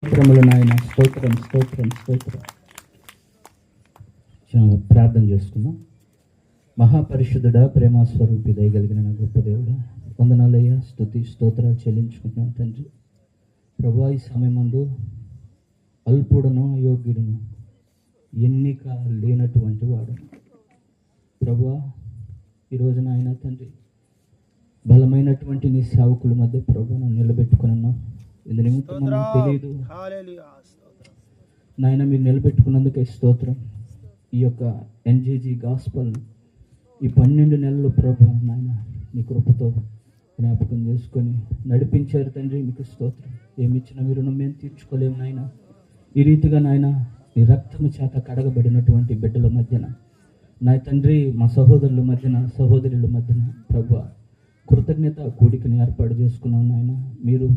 స్తోత్రములు నాయన, స్తోత్రం స్తోత్రం స్తోత్రం. ప్రార్థన చేసుకుందాం. మహాపరిశుద్ధుడా, ప్రేమ స్వరూపి, దయగలిగిన నా గొప్ప దేవుడా, వందనాలయ్యా, స్తుతి స్తోత్రాలు చెల్లించుకుంటున్నాను తండ్రి. ప్రభువా, ఈ సమయమందు అల్పుడను అయోగ్యుడును ఎన్నిక లేనటువంటి వాడు ప్రభువా, ఈరోజు నాయన తండ్రి, బలమైనటువంటి నీ సేవకుల మధ్య ప్రభు నన్ను నిలబెట్టుకున్నాను. ఇందు నిమిత్తం మనకు తెలియదు నాయన, మీరు నిలబెట్టుకున్నందుకే స్తోత్రం. ఈ యొక్క ఎన్జేజీ గాస్పల్ ఈ 12 నెలలు ప్రభు నాయన నీ కృపతో జ్ఞాపకం చేసుకొని నడిపించారు తండ్రి. మీకు స్తోత్రం. ఏమిచ్చినా మీరు మేము తీర్చుకోలేము నాయన. ఈ రీతిగా నాయన నీ రక్తము చేత కడగబడినటువంటి బిడ్డల మధ్యన నా తండ్రి, మా సహోదరుల మధ్యన, సహోదరుల మధ్యన ప్రభు కృతజ్ఞత కూడికని ఏర్పాటు చేసుకున్నాం నాయన. మీరు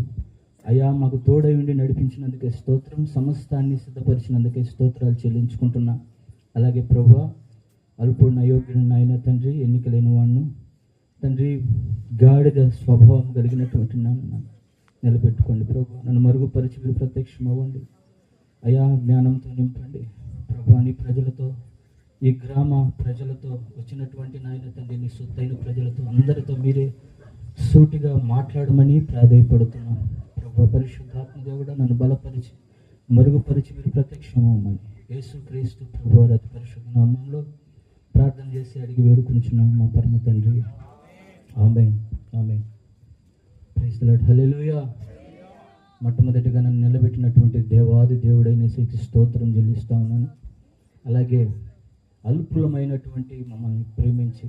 అయ్యా మాకు తోడై ఉండి నడిపించినందుకే స్తోత్రం. సమస్తాన్ని సిద్ధపరిచినందుకే స్తోత్రాలు చెల్లించుకుంటున్నా. అలాగే ప్రభు, అల్పుడిన అయోగ్యుడు నాయన తండ్రి, ఎన్నిక లేని వాడును తండ్రి, గాడిద స్వభావం కలిగినటువంటి నన్ను నిలబెట్టుకోండి ప్రభు. నన్ను మరుగుపరిచి మీరు ప్రత్యక్షం అవ్వండి అయ్యా. జ్ఞానంతో నింపండి ప్రభు. నీ ప్రజలతో, ఈ గ్రామ ప్రజలతో, వచ్చినటువంటి నాయన తండ్రి నీ సొత్తైన ప్రజలతో అందరితో మీరే సూటిగా మాట్లాడమని ప్రాధేయపడుతున్నాం ప్రభు. పరిశుద్ధాత్మ దేవుడా, నన్ను బలపరిచి మరుగుపరిచి మీరు ప్రత్యక్షం అవ్వమని యేసుక్రీస్తు ప్రభు అతి పరిశుద్ధ నామంలో ప్రార్థన చేసి అడిగి వేడుకొనిచున్నాం మా పరమ తండ్రి. Amen amen. Praise the lord. Hallelujah. మొట్టమొదటిగా నన్ను నిలబెట్టినటువంటి దేవాది దేవుడైన యేసుకి స్తోత్రం చెల్లిస్తా ఉన్నాను. అలాగే అల్పులమైనటువంటి మమ్మల్ని ప్రేమించి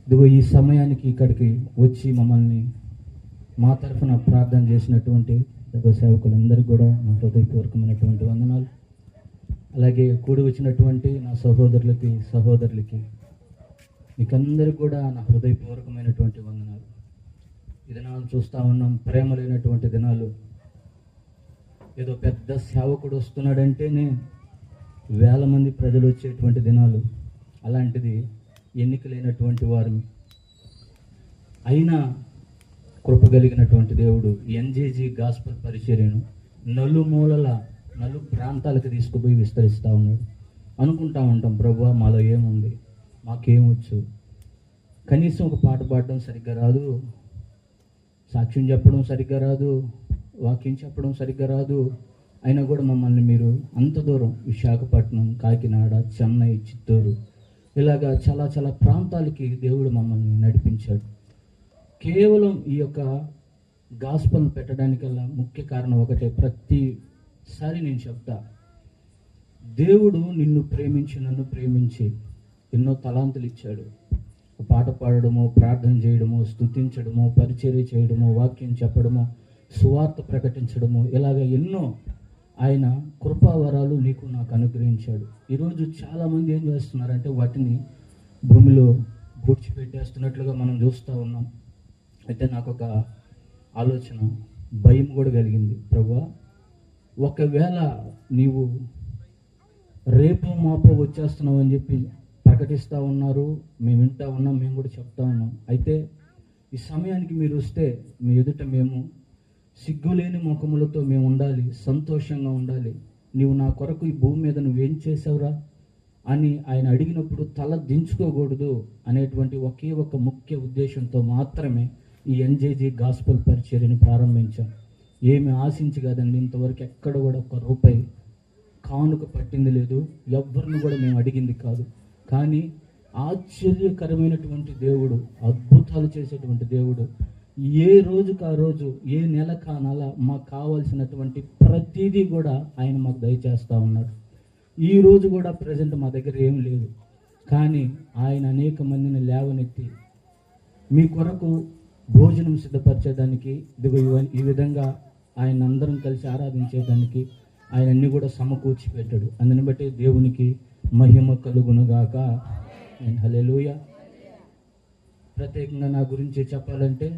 ఇదిగో ఈ సమయానికి ఇక్కడికి వచ్చి మమ్మల్ని మా తరఫున ప్రార్థన చేసినటువంటి దైవ సేవకులందరికీ కూడా నా హృదయపూర్వకమైనటువంటి వందనాలు. అలాగే కూడి వచ్చినటువంటి నా సహోదరులకి, సహోదరులకి, మీకందరికీ కూడా నా హృదయపూర్వకమైనటువంటి వందనాలు. ఈ దినాలు చూస్తూ ఉన్నాం, ప్రేమ లేనటువంటి దినాలు. ఏదో పెద్ద సేవకుడు వస్తున్నాడంటేనే వేల మంది ప్రజలు వచ్చేటువంటి దినాలు. అలాంటిది ఎన్నిక లేనటువంటి వారు అయినా కృప కలిగినటువంటి దేవుడు ఎన్జేజీ గాస్పల్ పరిచర్యను నలుమూలల నలు ప్రాంతాలకు తీసుకుపోయి విస్తరిస్తూ ఉన్నాడు. అనుకుంటా ఉంటాం, ప్రభువా మాలో ఏముంది, మాకేమొచ్చు, కనీసం ఒక పాట పాడడం సరిగ్గా రాదు, సాక్ష్యం చెప్పడం సరిగ్గా రాదు, వాక్యం చెప్పడం సరిగ్గా రాదు, అయినా కూడా మమ్మల్ని మీరు అంత దూరం విశాఖపట్నం, కాకినాడ, చెన్నై, చిత్తూరు ఇలాగా చాలా చాలా ప్రాంతాలకి దేవుడు మమ్మల్ని నడిపించాడు. కేవలం ఈ యొక్క గాస్పల్ పెట్టడానికల్లా ముఖ్య కారణం ఒకటే. ప్రతిసారి నేను చెప్తా, దేవుడు నిన్ను ప్రేమించి, నన్ను ప్రేమించి ఎన్నో తలాంతులు ఇచ్చాడు. పాట పాడడమో, ప్రార్థన చేయడమో, స్తుతించడమో, పరిచర్య చేయడమో, వాక్యం చెప్పడమో, సువార్త ప్రకటించడమో, ఇలాగ ఎన్నో ఆయన కృపావరాలు నీకు నాకు అనుగ్రహించాడు. ఈరోజు చాలామంది ఏం చేస్తున్నారంటే వాటిని భూమిలో పూడ్చిపెట్టేస్తున్నట్లుగా మనం చూస్తూ ఉన్నాం. అయితే నాకు ఒక ఆలోచన, భయం కూడా కలిగింది. ప్రభువా, ఒకవేళ నీవు రేపు మాపో వచ్చేస్తున్నావు అని చెప్పి ప్రకటిస్తూ ఉన్నారు, మేము వింటూ ఉన్నాం, మేము కూడా చెప్తా ఉన్నాం. అయితే ఈ సమయానికి మీరు వస్తే మీ ఎదుట మేము సిగ్గులేని ముఖములతో మేము ఉండాలి, సంతోషంగా ఉండాలి. నీవు నా కొరకు ఈ భూమి మీద నువ్వేం చేసావురా అని ఆయన అడిగినప్పుడు తల దించుకోకూడదు అనేటువంటి ఒకే ఒక ముఖ్య ఉద్దేశంతో మాత్రమే ఈ ఎన్జేజీ గాస్పల్ పరిచర్యను ప్రారంభించాం. ఏమి ఆశించి కాదండి, ఇంతవరకు ఎక్కడ కూడా ఒక్క రూపాయి కానుక పట్టింది లేదు, ఎవరిని కూడా మేము అడిగింది కాదు. కానీ ఆశ్చర్యకరమైనటువంటి దేవుడు, అద్భుతాలు చేసేటువంటి దేవుడు, ఏ రోజుకు ఆ రోజు, ఏ నెలకు ఆ నెల మాకు కావాల్సినటువంటి ప్రతిదీ కూడా ఆయన మాకు దయచేస్తూ ఉన్నాడు. ఈ రోజు కూడా ప్రజెంట్ మా దగ్గర ఏం లేదు, కానీ ఆయన అనేక మందిని లేవనెత్తి మీ కొరకు భోజనం సిద్ధపరిచేదానికి, ఇదిగో ఈ విధంగా ఆయన అందరం కలిసి ఆరాధించేదానికి ఆయన అన్ని కూడా సమకూర్చి పెట్టాడు. అందుని బట్టి దేవునికి మహిమ కలుగునుగాక. హల్లెలూయా. ప్రత్యేకంగా నా గురించి చెప్పాలంటే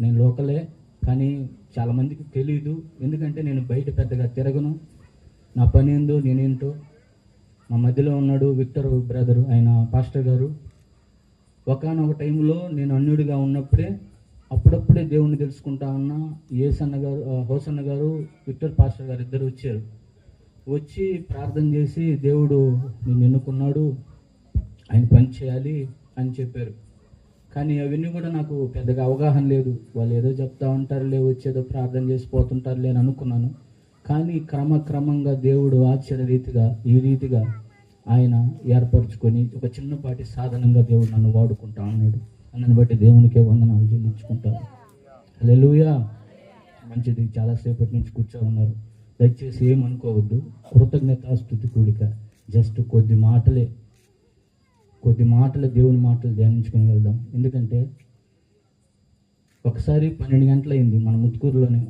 నేను లోకలే, కానీ చాలామందికి తెలియదు. ఎందుకంటే నేను బయట పెద్దగా తిరగను. నా పని ఏందో నేనేంటో. మా మధ్యలో ఉన్నాడు విక్టర్ బ్రదరు, ఆయన పాస్టర్ గారు. ఒకానొక టైంలో నేను అన్యుడిగా ఉన్నప్పుడే అప్పుడప్పుడే దేవుణ్ణి తెలుసుకుంటా ఉన్నా. ఏసన్న గారు, హోసన్న గారు, విక్టర్ పాస్టర్ గారు ఇద్దరు వచ్చారు. వచ్చి ప్రార్థన చేసి దేవుడు నిన్ను ఎన్నుకున్నాడు, ఆయన పని చేయాలి అని చెప్పారు. కానీ అవన్నీ కూడా నాకు పెద్దగా అవగాహన లేదు. వాళ్ళు ఏదో చెప్తా ఉంటారులే, వచ్చేదో ప్రార్థన చేసి పోతుంటారులే అని అనుకున్నాను. కానీ క్రమక్రమంగా దేవుడు ఆశ్చర్య రీతిగా ఈ రీతిగా ఆయన ఏర్పరచుకొని ఒక చిన్నపాటి సాధనంగా దేవుడు నన్ను వాడుకుంటా ఉన్నాడు. నన్ను బట్టి దేవునికే వందనాలు చెల్లించుకుంటాను. హల్లెలూయా. మంచిది, చాలాసేపటి నుంచి కూర్చో ఉన్నారు. దయచేసి ఏమనుకోవద్దు. కృతజ్ఞతాస్తుతి కూడిక జస్ట్ కొద్ది మాటలే దేవుని మాటలు ధ్యానించుకొని వెళ్దాం. ఎందుకంటే ఒకసారి 12 గంటలైంది మన ముత్తుకూరులోని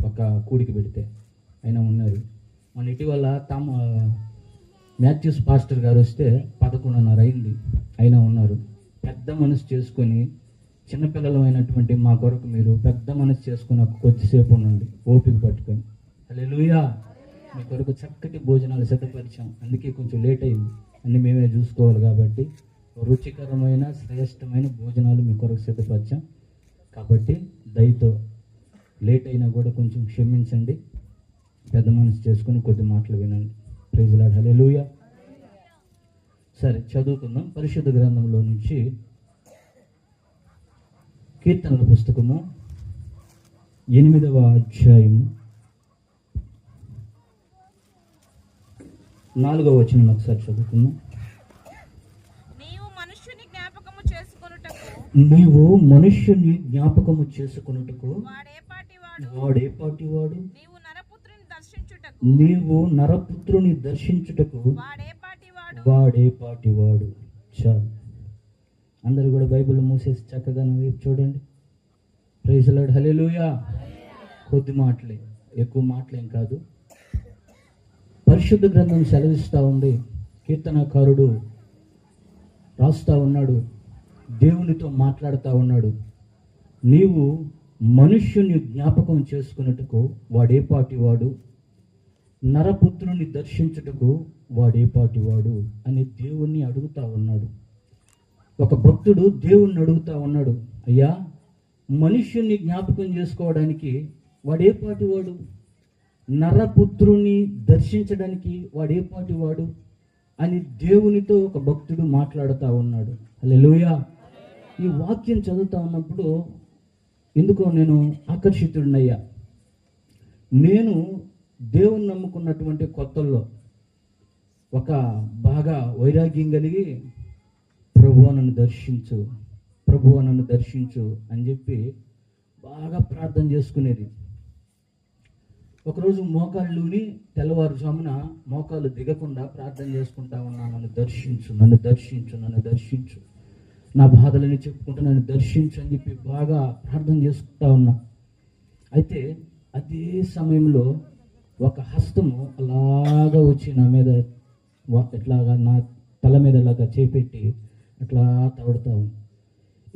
ఒక కూడికి పెడితే అయినా ఉన్నారు. మన ఇటీవల మాథ్యూస్ పాస్టర్ గారు వస్తే 11:30 అయింది, అయినా ఉన్నారు. పెద్ద మనసు చేసుకొని, చిన్నపిల్లలు అయినటువంటి మా కొరకు మీరు పెద్ద మనసు చేసుకొని ఒక కొద్దిసేపు ఉండండి, ఓపిక పట్టుకొని. హల్లెలూయా. మీ కొరకు చక్కటి భోజనాలు సిద్ధపరిచాం, అందుకే కొంచెం లేట్ అయింది. అన్నీ మేమే చూసుకోవాలి కాబట్టి రుచికరమైన శ్రేష్టమైన భోజనాలు మీ కొరకు సిద్ధపరిచాం. కాబట్టి దయతో లేట్ అయినా కూడా కొంచెం క్షమించండి. పెద్ద మనసు చేసుకుని కొద్ది మాటలు వినండి. Praise lord. హల్లెలూయా. సరే, చదువుకుందాం. పరిశుద్ధ గ్రంథంలో నుంచి కీర్తనల పుస్తకము 8వ అధ్యాయము 4వ వచనం ఒకసారి చదువుకుందాం. నీవు మనుష్యుని జ్ఞాపకము చేసుకొనుటకు వాడేపాటివాడు, నీవు నరపుత్రుని దర్శించుటకు వాడేపాటివాడు. చాలు. అందరూ కూడా బైబిల్ మూసేసి చక్కగా నా వైపు చూడండి. Praise lord. హల్లెలూయా. కొద్ది మాటలే, ఎక్కువ మాటలేం కాదు. పరిశుద్ధ గ్రంథం సెలవిస్తూ ఉంది. కీర్తనకారుడు రాస్తా ఉన్నాడు, దేవునితో మాట్లాడుతూ ఉన్నాడు. నీవు మనుష్యుని జ్ఞాపకం చేసుకున్నట్టుకు వాడేపాటివాడు, నరపుత్రుని దర్శించుటకు వాడేపాటివాడు అని దేవుణ్ణి అడుగుతా ఉన్నాడు. ఒక భక్తుడు దేవుణ్ణి అడుగుతా ఉన్నాడు, అయ్యా, మనుష్యుని జ్ఞాపకం చేసుకోవడానికి వాడేపాటివాడు, నరపుత్రుని దర్శించడానికి వాడేపాటివాడు అని దేవునితో ఒక భక్తుడు మాట్లాడుతూ ఉన్నాడు. హల్లెలూయా. ఈ వాక్యం చదువుతా ఉన్నప్పుడు ఎందుకో నేను ఆకర్షితుడినయ్యా. నేను దేవుని నమ్ముకున్నటువంటి కొత్తల్లో ఒక బాగా వైరాగ్యం కలిగి ప్రభువా నన్ను దర్శించు అని చెప్పి బాగా ప్రార్థన చేసుకునేది. ఒకరోజు మోకాళ్ళుని తెల్లవారుజామున మోకాళ్ళు దిగకుండా ప్రార్థన చేసుకుంటా ఉన్నా, నన్ను దర్శించు, నా బాధలని చెప్పుకుంటూ నన్ను దర్శించు అని చెప్పి బాగా ప్రార్థన చేసుకుంటా ఉన్నా. అయితే అదే సమయంలో ఒక హస్తము అలాగా వచ్చి నా మీద ఎట్లాగా నా తల మీద ఇలాగా చేపెట్టి అట్లా తవడుతా ఉంది.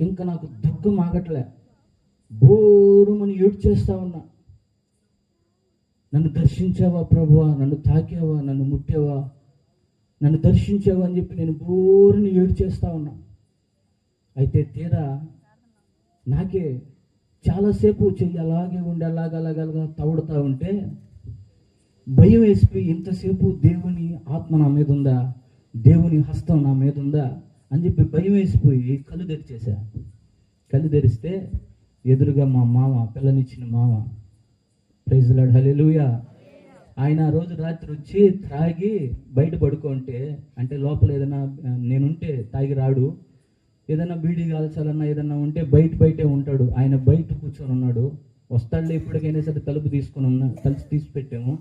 ఇంకా నాకు దుఃఖం ఆగట్లే, బోరుమని ఏడ్చేస్తా ఉన్నా. నన్ను దర్శించావా ప్రభువా, నన్ను తాకావా, నన్ను ముట్టావా, నన్ను దర్శించావా అని చెప్పి నేను బోరుని ఏడ్చేస్తా ఉన్నా. అయితే తీరా నాకే చాలాసేపు చెయ్యి అలాగే ఉండి అలాగలాగలాగా తవుడుతూ ఉంటే భయం వేసిపోయి, ఇంతసేపు దేవుని ఆత్మ నా మీద ఉందా, దేవుని హస్తం నా మీద ఉందా అని చెప్పి భయం వేసిపోయి కళ్ళు తెరిచేసా. కళ్ళు తెరిస్తే ఎదురుగా మా మామ, పిల్లనిచ్చిన మామ, ప్రైజ్ లార్డ్. హల్లెలూయా. ఆయన ఆ రోజు రాత్రి వచ్చి త్రాగి బయట పడుకుంటే, అంటే లోపల ఏదైనా నేనుంటే తాగి రాడు, ఏదైనా బీడీ కాల్చాలన్నా ఏదన్నా ఉంటే బయటే ఉంటాడు. ఆయన బయట కూర్చొని ఉన్నాడు. వస్తాడులే ఎప్పటికైనా సరే తలుపు తీసి పెట్టాము.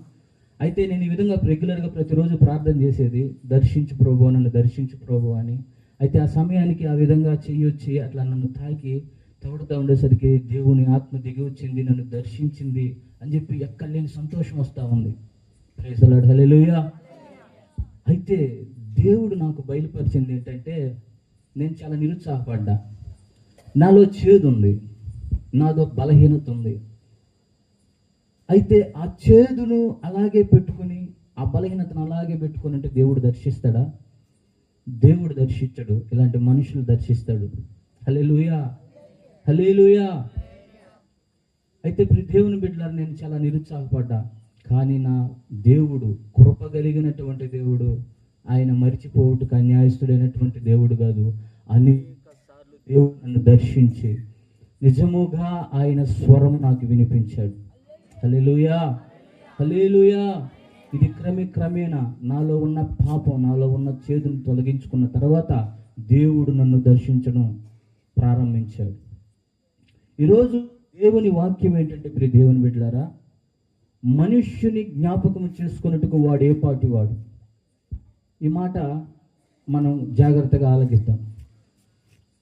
అయితే నేను ఈ విధంగా రెగ్యులర్గా ప్రతిరోజు ప్రార్థన చేసేది, దర్శించు ప్రభు, నన్ను దర్శించు ప్రభు అని. అయితే ఆ సమయానికి ఆ విధంగా చెయ్యొచ్చి అట్లా నన్ను తాకి తోడుతూ ఉండేసరికి దేవుని ఆత్మ దిగి వచ్చింది, నన్ను దర్శించింది అని చెప్పి ఎక్కడలేని సంతోషం వస్తూ ఉంది. Praise the lord. హల్లెలూయా. అయితే దేవుడు నాకు బయలుపరిచింది ఏంటంటే, నేను చాలా నిరుత్సాహపడ్డా. నాలో చేదు ఉంది, నాదో బలహీనత ఉంది. అయితే ఆ చేదును అలాగే పెట్టుకుని, ఆ బలహీనతను అలాగే పెట్టుకుని అంటే దేవుడు దర్శిస్తాడా? దేవుడు దర్శించడు, ఇలాంటి మనుషులు దర్శిస్తాడు. హల్లెలూయా. హల్లెలూయా. అయితే ప్రతి దేవుని బిడ్డలారా, నేను చాలా నిరుత్సాహపడ్డా. కానీ నా దేవుడు కృప కలిగినటువంటి దేవుడు. ఆయన మరిచిపోవుటకు అన్యాయస్తుడైనటువంటి దేవుడు కాదు. అనేక సార్లు దేవుడు నన్ను దర్శించి నిజముగా ఆయన స్వరం నాకు వినిపించాడు. హల్లెలూయా, హల్లెలూయా. ఇది క్రమేణా నాలో ఉన్న పాపం, నాలో ఉన్న చేదును తొలగించుకున్న తర్వాత దేవుడు నన్ను దర్శించడం ప్రారంభించాడు. ఈరోజు దేవుని వాక్యం ఏంటంటే, ప్రియ దేవుని బిడ్డలారా, మనుష్యుని జ్ఞాపకం చేసుకున్నట్టుకు వాడు ఏ పాటి వాడు. ఈ మాట మనం జాగ్రత్తగా ఆలకిద్దాం.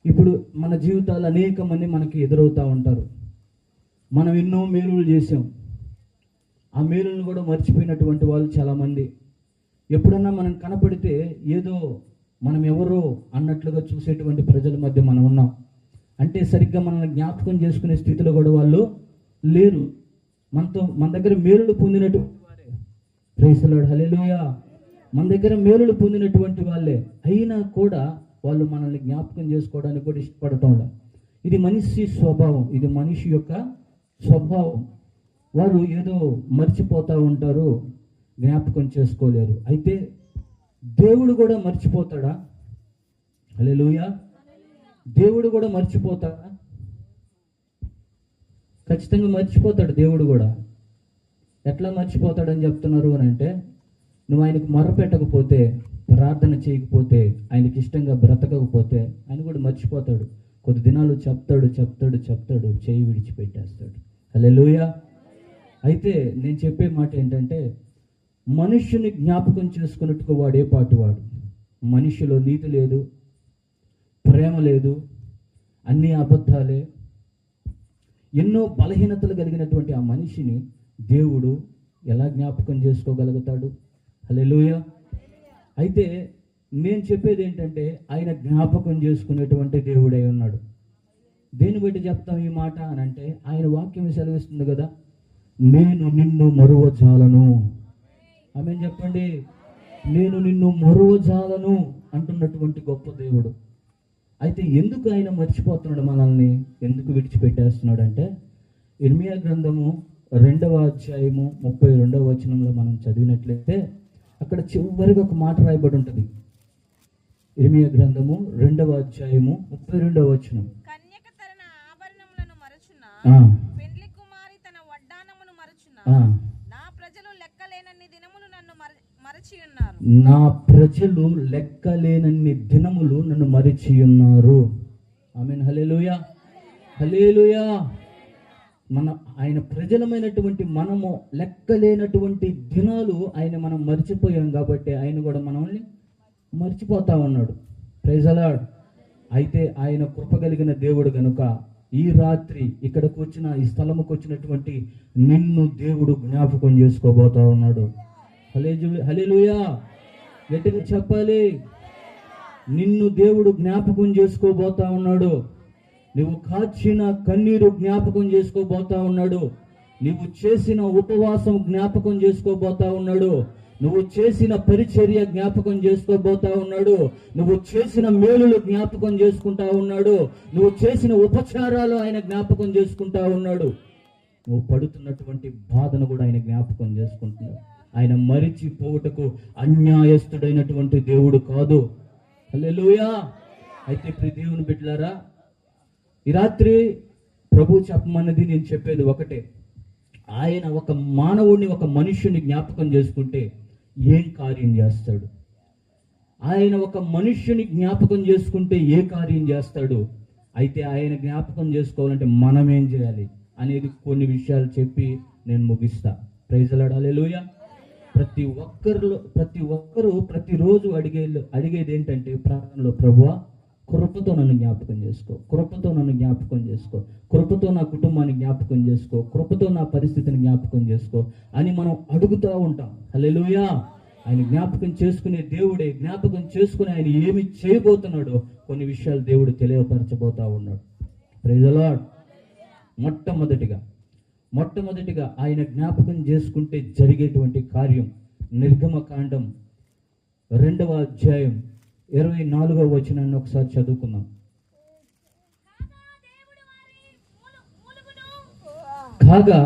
ఇప్పుడు మన జీవితాలు అనేక మంది మనకి ఎదురవుతూ ఉంటారు. మనం ఎన్నో మేలులు చేసాం, ఆ మేలులను కూడా మర్చిపోయినటువంటి వాళ్ళు చాలామంది. ఎప్పుడన్నా మనం కనపడితే ఏదో మనం ఎవరో అన్నట్లుగా చూసేటువంటి ప్రజల మధ్య మనం ఉన్నాం. అంటే సరిగ్గా మనల్ని జ్ఞాపకం చేసుకునే స్థితిలో కూడా వాళ్ళు లేరు. మన దగ్గర మేలులు పొందినటువంటి వారే. ప్రైజ్ ది లార్డ్, హల్లెలూయా. మన దగ్గర మేలులు పొందినటువంటి వాళ్ళే అయినా కూడా వాళ్ళు మనల్ని జ్ఞాపకం చేసుకోవడానికి కూడా ఇష్టపడటం లేదు. ఇది మనిషి స్వభావం, ఇది మనిషి యొక్క స్వభావం. వారు ఏదో మర్చిపోతూ ఉంటారు, జ్ఞాపకం చేసుకోలేరు. అయితే దేవుడు కూడా మర్చిపోతాడా? హల్లెలూయా. దేవుడు కూడా మర్చిపోతాడా? ఖచ్చితంగా మర్చిపోతాడు దేవుడు కూడా. ఎట్లా మర్చిపోతాడని చెప్తున్నారు అని అంటే, నువ్వు ఆయనకు మొరపెట్టకపోతే, ప్రార్థన చేయకపోతే, ఆయనకి ఇష్టంగా బ్రతకకపోతే ఆయన కూడా మర్చిపోతాడు. కొద్ది దినాలు చెప్తాడు, చేయి విడిచిపెట్టేస్తాడు. హల్లెలూయా. అయితే నేను చెప్పే మాట ఏంటంటే, మనుష్యుని జ్ఞాపకం చేసుకున్నట్టుగా వాడు ఏ పాటి వాడు. మనిషిలో నీతి లేదు, ప్రేమ లేదు, అన్ని అబద్ధాలే, ఎన్నో బలహీనతలు కలిగినటువంటి ఆ మనిషిని దేవుడు ఎలా జ్ఞాపకం చేసుకోగలుగుతాడు? హల్లెలూయా. అయితే నేను చెప్పేది ఏంటంటే, ఆయన జ్ఞాపకం చేసుకునేటువంటి దేవుడై ఉన్నాడు. దేని బట్టి చెప్తాం ఈ మాట అని అంటే, ఆయన వాక్యం సెలవిస్తుంది కదా, నేను నిన్ను మరువజాలను. ఆమేన్ చెప్పండి. నేను నిన్ను మరువజాలను అంటున్నటువంటి గొప్ప దేవుడు. అయితే ఎందుకు ఆయన మర్చిపోతున్నాడు మనల్ని, ఎందుకు విడిచిపెట్టేస్తున్నాడు అంటే, ఇర్మియా గ్రంథము 2వ అధ్యాయము 32వ వచనంలో మనం చదివినట్లయితే అక్కడ చివరిగా ఒక మాట రాయబడి ఉంటుంది. ఇర్మియా గ్రంథము 2వ అధ్యాయము 32వ వచనం. కన్యక తన ఆభరణములను మరచున, పెండ్లి కుమారి తన వడ్డానమును మరచున, నా ప్రజలు లెక్కలేనన్ని దినములు నన్ను మరచి ఉన్నారు. నా ప్రజలు లెక్కలేనన్ని దినములు నన్ను మరచి ఉన్నారు. ఆమేన్, హల్లెలూయా, హల్లెలూయా. ఆయన ప్రజలమైనటువంటి మనము లెక్కలేనటువంటి దినాలు మనం మర్చిపోయాం కాబట్టి ఆయన కూడా మనల్ని మర్చిపోతా ఉన్నాడు. Praise the lord. అయితే ఆయన కృప కలిగిన దేవుడు గనుక ఈ రాత్రి ఇక్కడికి వచ్చిన, ఈ స్థలముకు వచ్చినటువంటి నిన్ను దేవుడు జ్ఞాపకం చేసుకోబోతా ఉన్నాడు. హల్లెలూయా. గట్టిగా చెప్పాలి. నిన్ను దేవుడు జ్ఞాపకం చేసుకోబోతా ఉన్నాడు. నువ్వు కాచిన కన్నీరు జ్ఞాపకం చేసుకోబోతా ఉన్నాడు. నువ్వు చేసిన ఉపవాసం జ్ఞాపకం చేసుకోబోతా ఉన్నాడు. నువ్వు చేసిన పరిచర్య జ్ఞాపకం చేసుకోబోతా ఉన్నాడు. నువ్వు చేసిన మేలులు జ్ఞాపకం చేసుకుంటా ఉన్నాడు. నువ్వు చేసిన ఉపచారాలు ఆయన జ్ఞాపకం చేసుకుంటా ఉన్నాడు. నువ్వు పడుతున్నటువంటి బాధను కూడా ఆయన జ్ఞాపకం చేసుకుంటున్నాడు. ఆయన మరిచిపోవుటకు అన్యాయస్తుడైనటువంటి దేవుడు కాదు. హల్లెలూయా. అయితే ప్రియ దేవుని బిడ్డలారా, ఈ రాత్రి ప్రభు చెప్పమన్నది నేను చెప్పేది ఒకటే. ఆయన ఒక మానవుడిని, ఒక మనుష్యుని జ్ఞాపకం చేసుకుంటే ఏం కార్యం చేస్తాడు? ఆయన ఒక మనుష్యుని జ్ఞాపకం చేసుకుంటే ఏ కార్యం చేస్తాడు? అయితే ఆయన జ్ఞాపకం చేసుకోవాలంటే మనం ఏం చేయాలి అనేది కొన్ని విషయాలు చెప్పి నేను ముగిస్తా. ప్రైజ్ ది లార్డ్, హల్లెలూయా. ప్రతి ఒక్కరు ప్రతిరోజు అడిగేది ఏంటంటే ప్రార్థనలో, ప్రభువా కృపతో నన్ను జ్ఞాపకం చేసుకో, కృపతో నన్ను జ్ఞాపకం చేసుకో, కృపతో నా కుటుంబాన్ని జ్ఞాపకం చేసుకో, కృపతో నా పరిస్థితిని జ్ఞాపకం చేసుకో అని మనం అడుగుతూ ఉంటాం. హల్లెలూయా. ఆయన జ్ఞాపకం చేసుకునే దేవుడే. జ్ఞాపకం చేసుకుని ఆయన ఏమి చేయబోతున్నాడో కొన్ని విషయాలు దేవుడు తెలియపరచబోతా ఉన్నాడు. Praise the lord. మొట్టమొదటిగా ఆయన జ్ఞాపకం చేసుకుంటే జరిగేటువంటి కార్యం నిర్గమకాండం 2వ అధ్యాయం 24వ వచనాన్ని ఒకసారి చదువుకుందాం. కాగా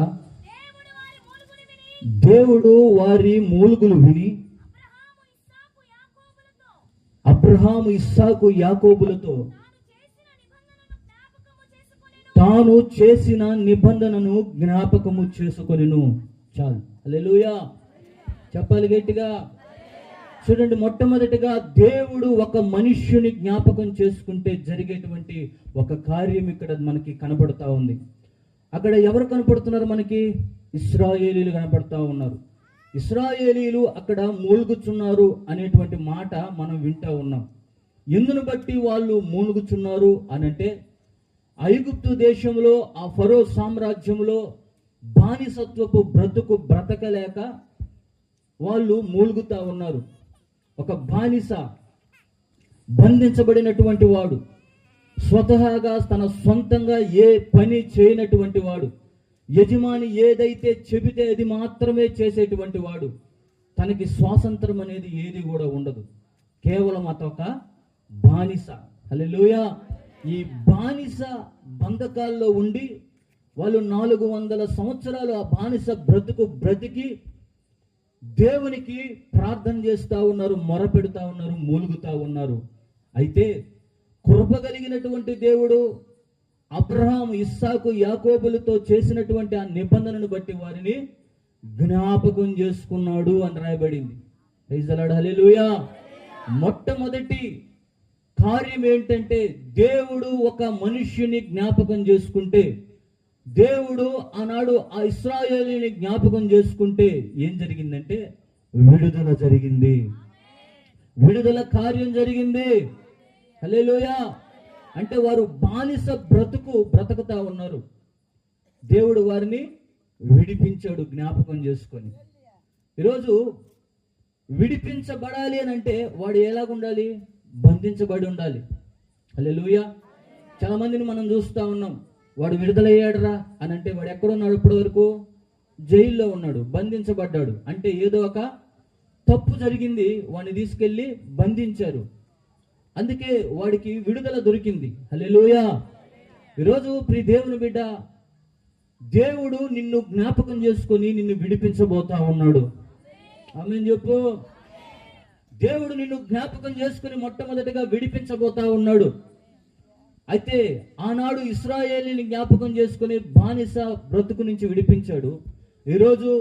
దేవుడు వారి మూలుగులు విని అబ్రహాము ఇస్సాకు యాకోబులతో తాను చేసిన నిబంధనను జ్ఞాపకము చేసుకొనెను. చాలు, హల్లెలూయా చెప్పాలి గట్టిగా. చూడండి, మొట్టమొదటిగా దేవుడు ఒక మనుష్యుని జ్ఞాపకం చేసుకుంటే జరిగేటువంటి ఒక కార్యం ఇక్కడ మనకి కనబడతా ఉంది. అక్కడ ఎవరు కనపడుతున్నారు? మనకి ఇశ్రాయేలీలు కనపడతా ఉన్నారు. ఇశ్రాయేలీలు అక్కడ మూలుగుచున్నారు అనేటువంటి మాట మనం వింటా ఉన్నాం. ఎందును బట్టి వాళ్ళు మూలుగుచున్నారు అనంటే, ఐగుప్తు దేశంలో ఆ ఫరో సామ్రాజ్యంలో బానిసత్వపు బ్రతకలేక వాళ్ళు మూలుగుతా ఉన్నారు. ఒక బానిస, బంధించబడినటువంటి వాడు, స్వతహాగా తన సొంతంగా ఏ పని చేయనటువంటి వాడు, యజమాని ఏదైతే చెబితే అది మాత్రమే చేసేటువంటి వాడు, తనకి స్వాతంత్రం అనేది ఏది కూడా ఉండదు. కేవలం అతొక బానిస. హల్లెలూయా. ఈ బానిస బంధకాల్లో ఉండి వాళ్ళు 400 సంవత్సరాలు ఆ బానిస బ్రతికి దేవునికి ప్రార్థన చేస్తూ ఉన్నారు, మొరపెడుతూ ఉన్నారు, మూలుగుతూ ఉన్నారు. అయితే కృప కలిగినటువంటి దేవుడు అబ్రహాము, ఇస్సాకు, యాకోబులతో చేసినటువంటి ఆ నిబంధనను బట్టి వారిని జ్ఞాపకం చేసుకున్నాడు అని రాయబడింది. ప్రైజ్ ది లార్డ్, హల్లెలూయా. మొట్టమొదటి కార్యం ఏంటంటే, దేవుడు ఒక మనుష్యుని జ్ఞాపకం చేసుకుంటే, దేవుడు ఆనాడు ఆ ఇశ్రాయేలుని జ్ఞాపకం చేసుకుంటే ఏం జరిగిందంటే విడుదల జరిగింది, విడుదల కార్యం జరిగింది. హల్లెలూయా. అంటే వారు బానిస బ్రతుకుతా ఉన్నారు, దేవుడు వారిని విడిపించాడు జ్ఞాపకం చేసుకొని. ఈరోజు విడిపించబడాలి అని అంటే వాడు ఎలాగుండాలి? బంధించబడి ఉండాలి. హల్లెలూయా. చాలా మందిని మనం చూస్తూ ఉన్నాం, వాడు విడుదలయ్యాడురా అని అంటే వాడు ఎక్కడున్నాడు? ఇప్పటి వరకు జైల్లో ఉన్నాడు, బంధించబడ్డాడు. అంటే ఏదో ఒక తప్పు జరిగింది, వాడిని తీసుకెళ్లి బంధించారు, అందుకే వాడికి విడుదల దొరికింది. హల్లెలూయా. ఈరోజు ప్రియ దేవుని బిడ్డ, దేవుడు నిన్ను జ్ఞాపకం చేసుకొని నిన్ను విడిపించబోతా ఉన్నాడు. ఆమేన్ చెప్పు. దేవుడు నిన్ను జ్ఞాపకం చేసుకుని మొట్టమొదటిగా విడిపించబోతా ఉన్నాడు. అయితే ఆనాడు ఇశ్రాయేలుని జ్ఞాపకం చేసుకుని బానిస బ్రతుకు నుంచి విడిపించాడు. ఈరోజు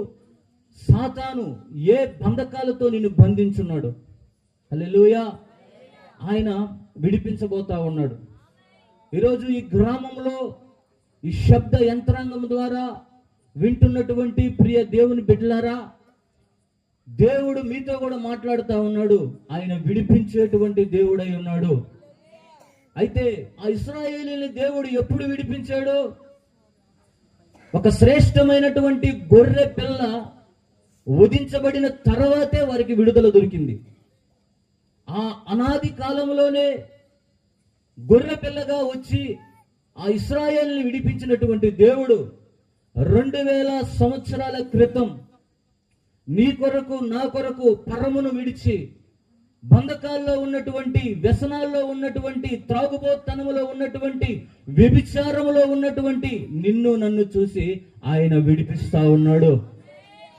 సాతాను ఏ బంధకాలతో నిన్ను బంధించున్నాడు, హల్లెలూయా, ఆయన విడిపించబోతా ఉన్నాడు. ఈరోజు ఈ గ్రామంలో ఈ శబ్ద యంత్రాంగం ద్వారా వింటున్నటువంటి ప్రియ దేవుని బిడ్డలారా, దేవుడు మీతో కూడా మాట్లాడుతూ ఉన్నాడు. ఆయన విడిపించేటువంటి దేవుడై ఉన్నాడు. అయితే ఆ ఇశ్రాయేలుని దేవుడు ఎప్పుడు విడిపించాడు? ఒక శ్రేష్టమైనటువంటి గొర్రె పిల్ల వధించబడిన తర్వాతే వారికి విడుదల దొరికింది. ఆ అనాది కాలంలోనే గొర్రె పిల్లగా వచ్చి ఆ ఇశ్రాయేలుని విడిపించినటువంటి దేవుడు 2000 సంవత్సరాల క్రితం నీ కొరకు నా కొరకు పరమును విడిచి బంధకాల్లో ఉన్నటువంటి, వ్యసనాల్లో ఉన్నటువంటి, త్రాగుబోతనములో ఉన్నటువంటి, వ్యభిచారములో ఉన్నటువంటి నిన్ను నన్ను చూసి ఆయన విడిపిస్తా ఉన్నాడు.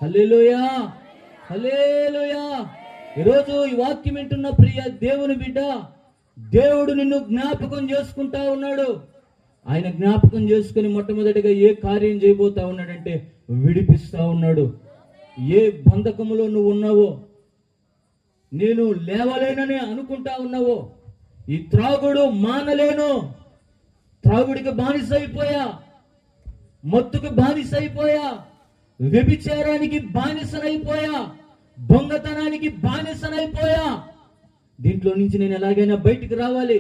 హల్లెలూయా, హల్లెలూయా. ఈరోజు ఈ వాక్యం వింటున్న ప్రియ దేవుని బిడ్డ, దేవుడు నిన్ను జ్ఞాపకం చేసుకుంటా ఉన్నాడు. ఆయన జ్ఞాపకం చేసుకుని మొట్టమొదటిగా ఏ కార్యం చేయబోతా ఉన్నాడంటే విడిపిస్తా ఉన్నాడు. ఏ బంధకములో నువ్వు ఉన్నావో, నేను లేవలేనని అనుకుంటా ఉన్నావో, ఈ త్రాగుడు మానలేను, త్రాగుడికి బానిస అయిపోయా, మత్తుకు బానిస అయిపోయా, వ్యభిచారానికి బానిసనైపోయా, దొంగతనానికి బానిసనైపోయా, దీంట్లో నుంచి నేను ఎలాగైనా బయటికి రావాలి,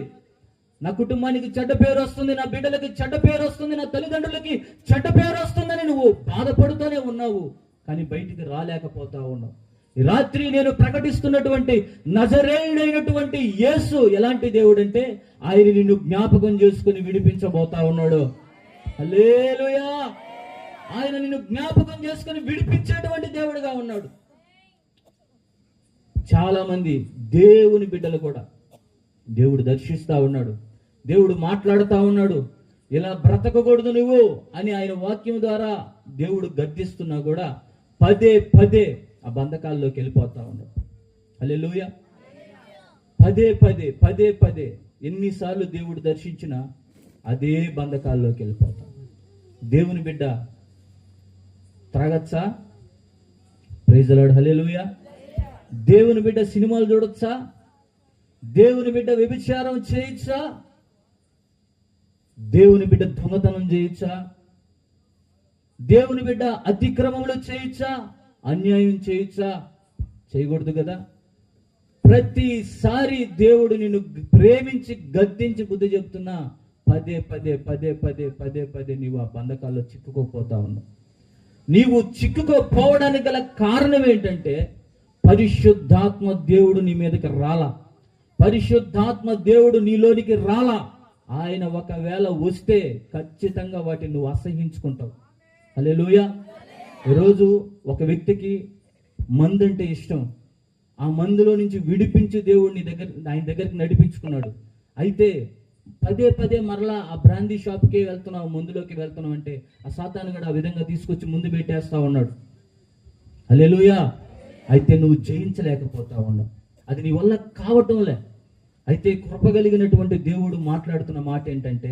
నా కుటుంబానికి చెడ్డ పేరు వస్తుంది, నా బిడ్డలకి చెడ్డ పేరు వస్తుంది, నా తల్లిదండ్రులకి చెడ్డ పేరు వస్తుందని నువ్వు బాధపడుతూనే ఉన్నావు, కానీ బయటికి రాలేకపోతా ఉన్నావు. ఈ రాత్రి నేను ప్రకటిస్తున్నటువంటి నజరేయుడైనటువంటి యేసు ఎలాంటి దేవుడు అంటే ఆయన నిన్ను జ్ఞాపకం చేసుకుని విడిపించబోతా ఉన్నాడు. హల్లెలూయా. ఆయన నిన్ను జ్ఞాపకం చేసుకుని విడిపించేటువంటి దేవుడుగా ఉన్నాడు. చాలా మంది దేవుని బిడ్డలు కూడా దేవుడు దర్శిస్తా ఉన్నాడు, దేవుడు మాట్లాడుతూ ఉన్నాడు. ఇలా బ్రతకకూడదు నువ్వు అని ఆయన వాక్యం ద్వారా దేవుడు గద్దిస్తున్నా కూడా పదే పదే ఆ బంధకాల్లోకి వెళ్ళిపోతా ఉన్నాడు. హల్లెలూయా. పదే పదే పదే పదే ఎన్నిసార్లు దేవుడు దర్శించినా అదే బంధకాల్లోకి వెళ్ళిపోతాం. దేవుని బిడ్డ త్రాగచ్చా? Praise the lord. హల్లెలూయా. దేవుని బిడ్డ సినిమాలు చూడొచ్చా? దేవుని బిడ్డ వ్యభిచారం చేయొచ్చా? దేవుని బిడ్డ దొంగతనం చేయొచ్చా? దేవుని బిడ్డ అతిక్రమములు చేయొచ్చా? అన్యాయం చేయొచ్చా? చేయకూడదు కదా. ప్రతిసారి దేవుడు నిన్ను ప్రేమించి గద్దించి బుద్ధి చెప్తున్నా పదే పదే పదే పదే పదే పదే నీవు ఆ బంధకాల్లో చిక్కుకోపోతా ఉన్నావు. నీవు చిక్కుకోపోవడానికి గల కారణం ఏంటంటే పరిశుద్ధాత్మ దేవుడు నీ మీదకి రాలా. పరిశుద్ధాత్మ దేవుడు నీలోనికి రాలా. ఆయన ఒకవేళ వస్తే ఖచ్చితంగా వాటిని నువ్వు అసహించుకుంటావు. హల్లెలూయా. ఈరోజు ఒక వ్యక్తికి మందు అంటే ఇష్టం. ఆ మందులో నుంచి విడిపించి దేవుడిని ఆయన దగ్గరికి నడిపించుకున్నాడు. అయితే పదే పదే మరలా ఆ బ్రాందీ షాప్కే వెళ్తున్నావు, మందులోకి వెళ్తున్నావు అంటే ఆ సాతాను కూడా ఆ విధంగా తీసుకొచ్చి ముందు పెట్టేస్తా ఉన్నాడు. హల్లెలూయా. అయితే నువ్వు జయించలేకపోతా ఉన్నావు. అది నీ వల్ల కావటంలే. అయితే కృపగలిగినటువంటి దేవుడు మాట్లాడుతున్న మాట ఏంటంటే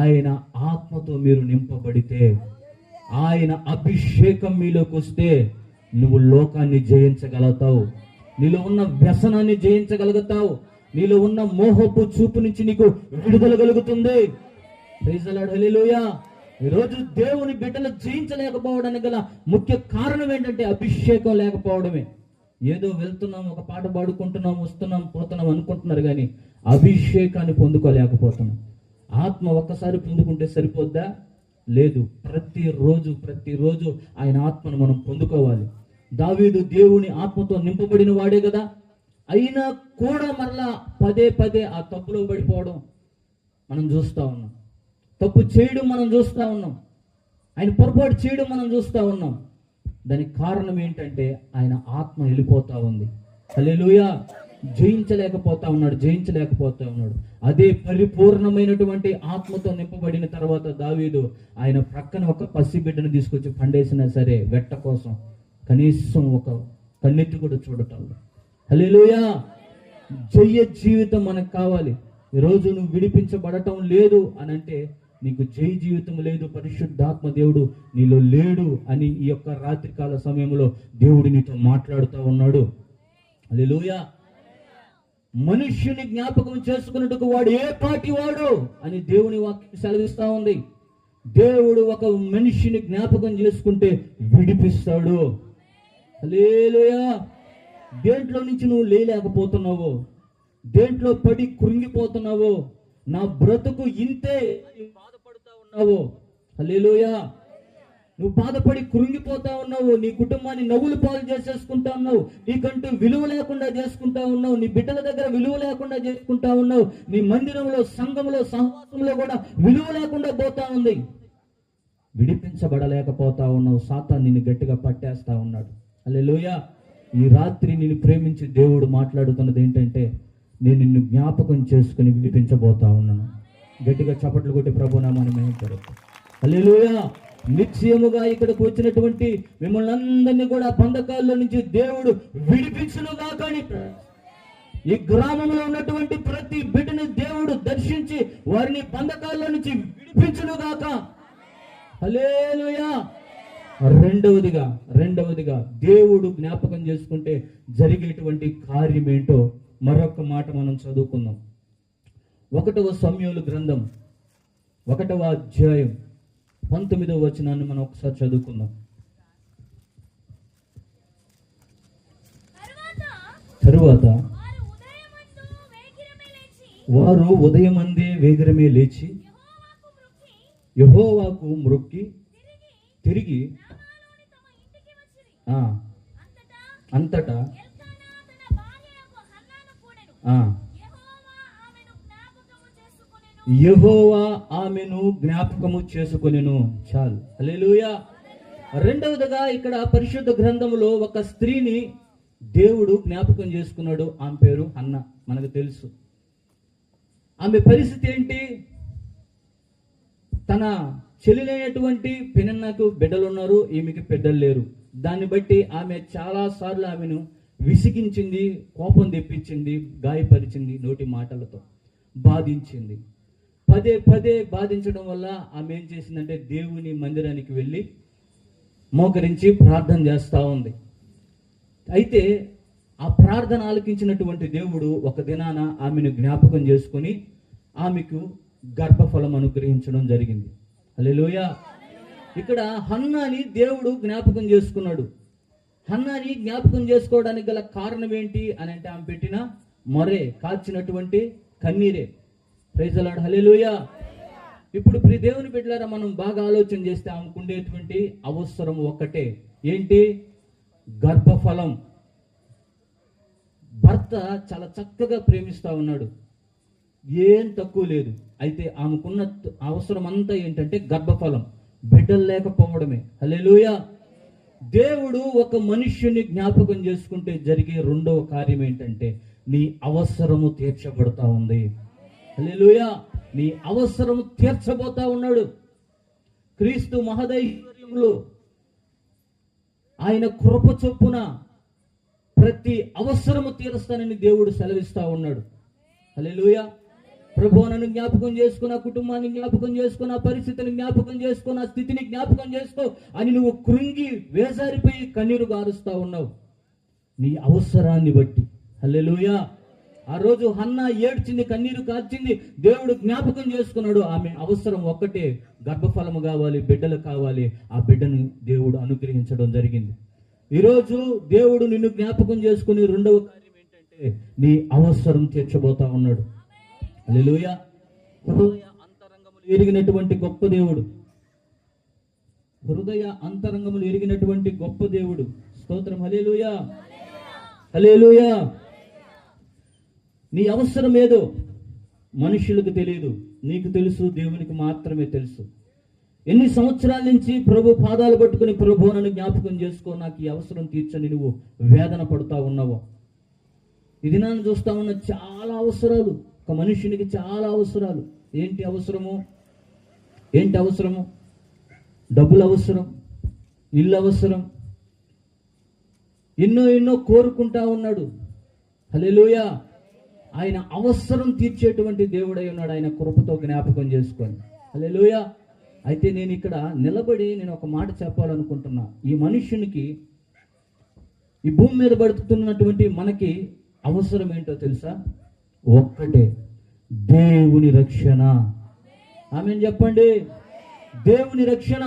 ఆయన ఆత్మతో మీరు నింపబడితే, ఆయన అభిషేకం మీలోకి వస్తే నువ్వు లోకాన్ని జయించగలుగుతావు. నీలో ఉన్న వ్యసనాన్ని జయించగలుగుతావు. నీలో ఉన్న మోహపు చూపు నుంచి నీకు విడుదల కలుగుతుంది. Praise the lord. హల్లెలూయా. ఈరోజు దేవుని బిడ్డలు జయించలేకపోవడానికి గల ముఖ్య కారణం ఏంటంటే అభిషేకం లేకపోవడమే. ఏదో వెళ్తున్నాం, ఒక పాట పాడుకుంటున్నాం, వస్తున్నాం, పోతున్నాం అనుకుంటున్నారు కానీ అభిషేకాన్ని పొందుకోలేకపోతున్నాం. ఆత్మ ఒక్కసారి పొందుకుంటే సరిపోద్దా? లేదు. ప్రతిరోజు ఆయన ఆత్మను మనం పొందుకోవాలి. దావీదు దేవుని ఆత్మతో నింపబడిన వాడే కదా. అయినా కూడా మరలా పదే పదే ఆ తప్పులో పడిపోవడం మనం చూస్తూ ఉన్నాం. తప్పు చేయడం మనం చూస్తూ ఉన్నాం. ఆయన పొరపాటు చేయడం మనం చూస్తూ ఉన్నాం. దానికి కారణం ఏంటంటే ఆయన ఆత్మ వెళ్ళిపోతా ఉంది. హల్లెలూయా. జయించలేకపోతా ఉన్నాడు. అదే పరిపూర్ణమైనటువంటి ఆత్మతో నింపబడిన తర్వాత దావీదు ఆయన ప్రక్కన ఒక పసిబిడ్డను తీసుకొచ్చి పండేసినా సరే వెట్ట కోసం కనీసం ఒక కన్నెత్తి కూడా చూడటం. హల్లెలూయా. జయ జీవితం మనకు కావాలి. ఈరోజు నువ్వు విడిపించబడటం లేదు అని అంటే నీకు జయ జీవితం లేదు, పరిశుద్ధాత్మ దేవుడు నీలో లేడు అని ఈ యొక్క రాత్రికాల సమయంలో దేవుడు నీతో మాట్లాడుతూ ఉన్నాడు. హల్లెలూయా. మనుష్యుని జ్ఞాపకం చేసుకున్నట్టుకు వాడు ఏ పాటి వాడు అని దేవుని వాక్యం సెలవిస్తా ఉంది. దేవుడు ఒక మనిషిని జ్ఞాపకం చేసుకుంటే విడిపిస్తాడు. హల్లెలూయా. దేంట్లో నుంచి నువ్వు లేలేకపోతున్నావో, దేంట్లో పడి కృంగిపోతున్నావో, నా బ్రతుకు ఇంతే బాధపడుతూ ఉన్నావో, హల్లెలూయా, నువ్వు బాధపడి కృంగిపోతా ఉన్నావు, నీ కుటుంబాన్ని నవ్వులు పాలు చేసేసుకుంటా ఉన్నావు, నీకంటూ విలువ లేకుండా చేసుకుంటా ఉన్నావు, నీ బిడ్డల దగ్గర విలువ లేకుండా చేసుకుంటా ఉన్నావు, నీ మందిరంలో, సంఘంలో, సహవాసంలో కూడా విలువ లేకుండా పోతా ఉంది. విడిపించబడలేకపోతా ఉన్నావు. సాతాను నిన్ను గట్టిగా పట్టేస్తా ఉన్నాడు. హల్లెలూయా. ఈ రాత్రి నిన్ను ప్రేమించి దేవుడు మాట్లాడుతున్నది ఏంటంటే, నేను నిన్ను జ్ఞాపకం చేసుకుని విడిపించబోతా ఉన్నాను. గట్టిగా చప్పట్లు కొట్టి ప్రభునామాన్ని మహిమపరుస్తాను. హల్లెలూయా. నిశ్చయముగా ఇక్కడికి వచ్చినటువంటి మిమ్మల్ని అందరినీ కూడా బంధకాల్లో నుంచి దేవుడు విడిపించునుగా. కానీ ఈ గ్రామంలో ఉన్నటువంటి ప్రతి బిడ్డని దేవుడు దర్శించి వారిని బంధకాల్లో నుంచి విడిపించునుగాక. హల్లెలూయా. రెండవదిగా దేవుడు జ్ఞాపకం చేసుకుంటే జరిగేటువంటి కార్యం ఏంటో మరొక మాట మనం చదువుకుందాం. 1వ సమూయేలు గ్రంథం 1వ అధ్యాయం 19వ వచనాన్ని మనం ఒకసారి చదువుకుందాం. తరువాత వారు ఉదయమందే వేగిరమే లేచి యెహోవాకు మ్రొక్కి తిరిగి అంతటా యెహోవా ఆమెను జ్ఞాపకము చేసుకొనెను. చాలు. హల్లెలూయా. రెండవదిగా ఇక్కడ పరిశుద్ధ గ్రంథములో ఒక స్త్రీని దేవుడు జ్ఞాపకం చేసుకున్నాడు. ఆమె పేరు హన్న. మనకు తెలుసు ఆమె పరిస్థితి ఏంటి. తన చెల్లెలైనటువంటి పెనన్నకు బిడ్డలు ఉన్నారు, ఈమెకి బిడ్డలు లేరు. దాన్ని బట్టి ఆమె చాలా సార్లు ఆమెను విసిగించింది, కోపం తెప్పించింది, గాయపరిచింది, నోటి మాటలతో బాధించింది. పదే పదే బాధించడం వల్ల ఆమె ఏం చేసిందంటే దేవుని మందిరానికి వెళ్ళి మోకరించి ప్రార్థన చేస్తూ ఉంది. అయితే ఆ ప్రార్థన ఆలకించినటువంటి దేవుడు ఒక దినాన ఆమెను జ్ఞాపకం చేసుకొని ఆమెకు గర్భఫలం అనుగ్రహించడం జరిగింది. హల్లెలూయా. ఇక్కడ హన్నాని దేవుడు జ్ఞాపకం చేసుకున్నాడు. హన్నాని జ్ఞాపకం చేసుకోవడానికి గల కారణం ఏంటి అని అంటే ఆమె పెట్టిన మొరే, కార్చినటువంటి కన్నీరే. Praise the lord. హల్లెలూయా. ఇప్పుడు ప్రియ దేవుని బిడ్డలారా, మనం బాగా ఆలోచన చేస్తే ఆమెకు ఉండేటువంటి అవసరం ఒక్కటే, ఏంటి? గర్భఫలం. భర్త చాలా చక్కగా ప్రేమిస్తా ఉన్నాడు, ఏం తక్కువ లేదు. అయితే ఆమెకున్న అవసరం అంతా ఏంటంటే గర్భఫలం, బిడ్డలు లేకపోవడమే. హల్లెలూయా. దేవుడు ఒక మనుష్యుని జ్ఞాపకం చేసుకుంటే జరిగే రెండవ కార్యం ఏంటంటే నీ అవసరము తీర్చబడతా ఉంది. హల్లెలూయా. నీ అవసరము తీర్చబోతా ఉన్నాడు. క్రీస్తు మహదైశ్వర్యములో ఆయన కృప చొప్పున ప్రతి అవసరము తీరుస్తానని దేవుడు సెలవిస్తా ఉన్నాడు. హల్లెలూయా. ప్రభువు నన్ను జ్ఞాపకం చేసుకున్న, కుటుంబాన్ని జ్ఞాపకం చేసుకున్న, పరిస్థితిని జ్ఞాపకం చేసుకున్న, స్థితిని జ్ఞాపకం చేసుకో అని నువ్వు కృంగి వేసారిపోయి కన్నీరు గారుస్తా ఉన్నావు నీ అవసరాన్ని బట్టి. హల్లెలూయా. ఆ రోజు హన్నా ఏడ్చింది, కన్నీరు కార్చింది, దేవుడు జ్ఞాపకం చేసుకున్నాడు. ఆమె అవసరం ఒక్కటే, గర్భఫలము కావాలి, బిడ్డలు కావాలి. ఆ బిడ్డను దేవుడు అనుగ్రహించడం జరిగింది. ఈరోజు దేవుడు నిన్ను జ్ఞాపకం చేసుకుని రెండవ కార్యం ఏంటంటే నీ అవసరం తీర్చబోతా ఉన్నాడు. హల్లెలూయా. హృదయ అంతరంగములు ఎరిగినటువంటి గొప్ప దేవుడు, హృదయ అంతరంగములు ఎరిగినటువంటి గొప్ప దేవుడు. స్తోత్రం. హల్లెలూయా. హల్లెలూయా. నీ అవసరం ఏదో మనుషులకు తెలియదు, నీకు తెలుసు, దేవునికి మాత్రమే తెలుసు. ఎన్ని సంవత్సరాల నుంచి ప్రభు పాదాలు పట్టుకుని ప్రభు నన్ను జ్ఞాపకం చేసుకో, నాకు ఈ అవసరం తీర్చని నువ్వు వేదన పడుతూ ఉన్నావో. ఇది నన్ను చూస్తా ఉన్న చాలా అవసరాలు, ఒక మనుషునికి చాలా అవసరాలు. ఏంటి అవసరము? ఏంటి అవసరము? డబ్బులు అవసరం, ఇల్లు అవసరం, ఎన్నో ఎన్నో కోరుకుంటా ఉన్నాడు. హల్లెలూయా. ఆయన అవసరం తీర్చేటువంటి దేవుడై ఉన్నాడు. ఆయన కృపతో జ్ఞాపకం చేసుకొని. హల్లెలూయా. అయితే నేను ఇక్కడ నిలబడి నేను ఒక మాట చెప్పాలనుకుంటున్నా. ఈ మనుష్యునికి, ఈ భూమి మీద బతుకుతున్నటువంటి మనకి అవసరం ఏంటో తెలుసా? ఒక్కటే, దేవుని రక్షణ. ఆమేన్ చెప్పండి. దేవుని రక్షణ.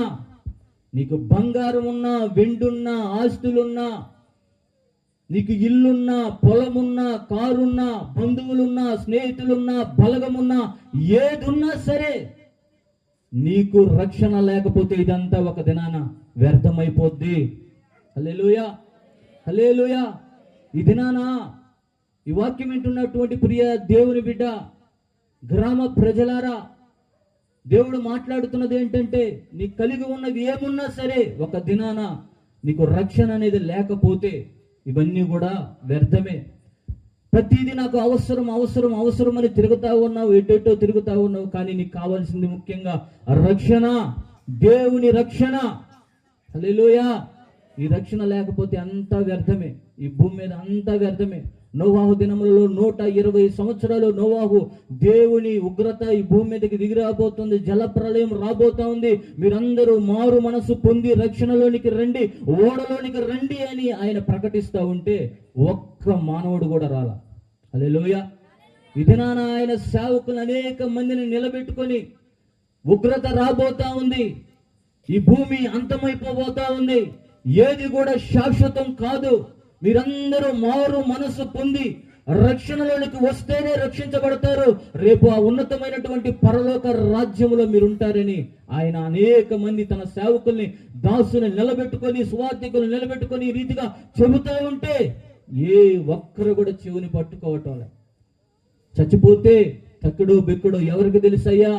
నీకు బంగారం ఉన్నా, వెండున్నా, ఆస్తులున్నా, నీకు ఇల్లున్నా, పొలమున్నా, కారున్నా, బంధువులున్నా, స్నేహితులున్నా, బలగమున్నా, ఏదున్నా సరే నీకు రక్షణ లేకపోతే ఇదంతా ఒక దినాన వ్యర్థమైపోద్ది. హల్లెలూయా. హల్లెలూయా. ఈ దినాన ఈ వాక్యం వింటున్నటువంటి ప్రియ దేవుని బిడ్డ, గ్రామ ప్రజలారా, దేవుడు మాట్లాడుతున్నది ఏంటంటే నీ కలిగి ఉన్నది ఏమున్నా సరే ఒక దినాన నీకు రక్షణ అనేది లేకపోతే ఇవన్నీ కూడా వ్యర్థమే. ప్రతిదీ నాకు అవసరం అవసరం అవసరం అని తిరుగుతా ఉన్నావు, ఎటెటో తిరుగుతా ఉన్నావు. కానీ నీకు కావాల్సింది ముఖ్యంగా రక్షణ, దేవుని రక్షణ. హల్లెలూయా. ఈ రక్షణ లేకపోతే అంతా వ్యర్థమే, ఈ భూమి మీద అంతా వ్యర్థమే. నోవాహు దినములలో 120 సంవత్సరాలు నోవాహు దేవుని ఉగ్రత ఈ భూమి మీదకి దిగి రాబోతుంది, జలప్రలయం రాబోతా ఉంది, మీరందరూ మారు మనసు పొంది రక్షణలోనికి రండి, ఓడలోనికి రండి అని ఆయన ప్రకటిస్తూ ఉంటే ఒక్క మానవుడు కూడా రాలా. హల్లెలూయా. ఈ దినాన ఆయన సేవకులు అనేక మందిని నిలబెట్టుకొని ఉగ్రత రాబోతా ఉంది, ఈ భూమి అంతమైపోబోతా ఉంది, ఏది కూడా శాశ్వతం కాదు. మీరందరూ మారు మనసు పొంది రక్షణలోనికి వస్తేనే రక్షించబడతారు. రేపు ఆ ఉన్నతమైనటువంటి పరలోక రాజ్యములో మీరుంటారని ఆయన అనేక మంది తన సేవకుల్ని, దాసుని నిలబెట్టుకొని, సువార్థికులు నిలబెట్టుకొని ఈ రీతిగా చెబుతూ ఉంటే ఏ ఒక్కరు కూడా చెవుని పట్టుకోవటం. చచ్చిపోతే తక్కుడు బెక్కుడు ఎవరికి తెలుసయ్యా?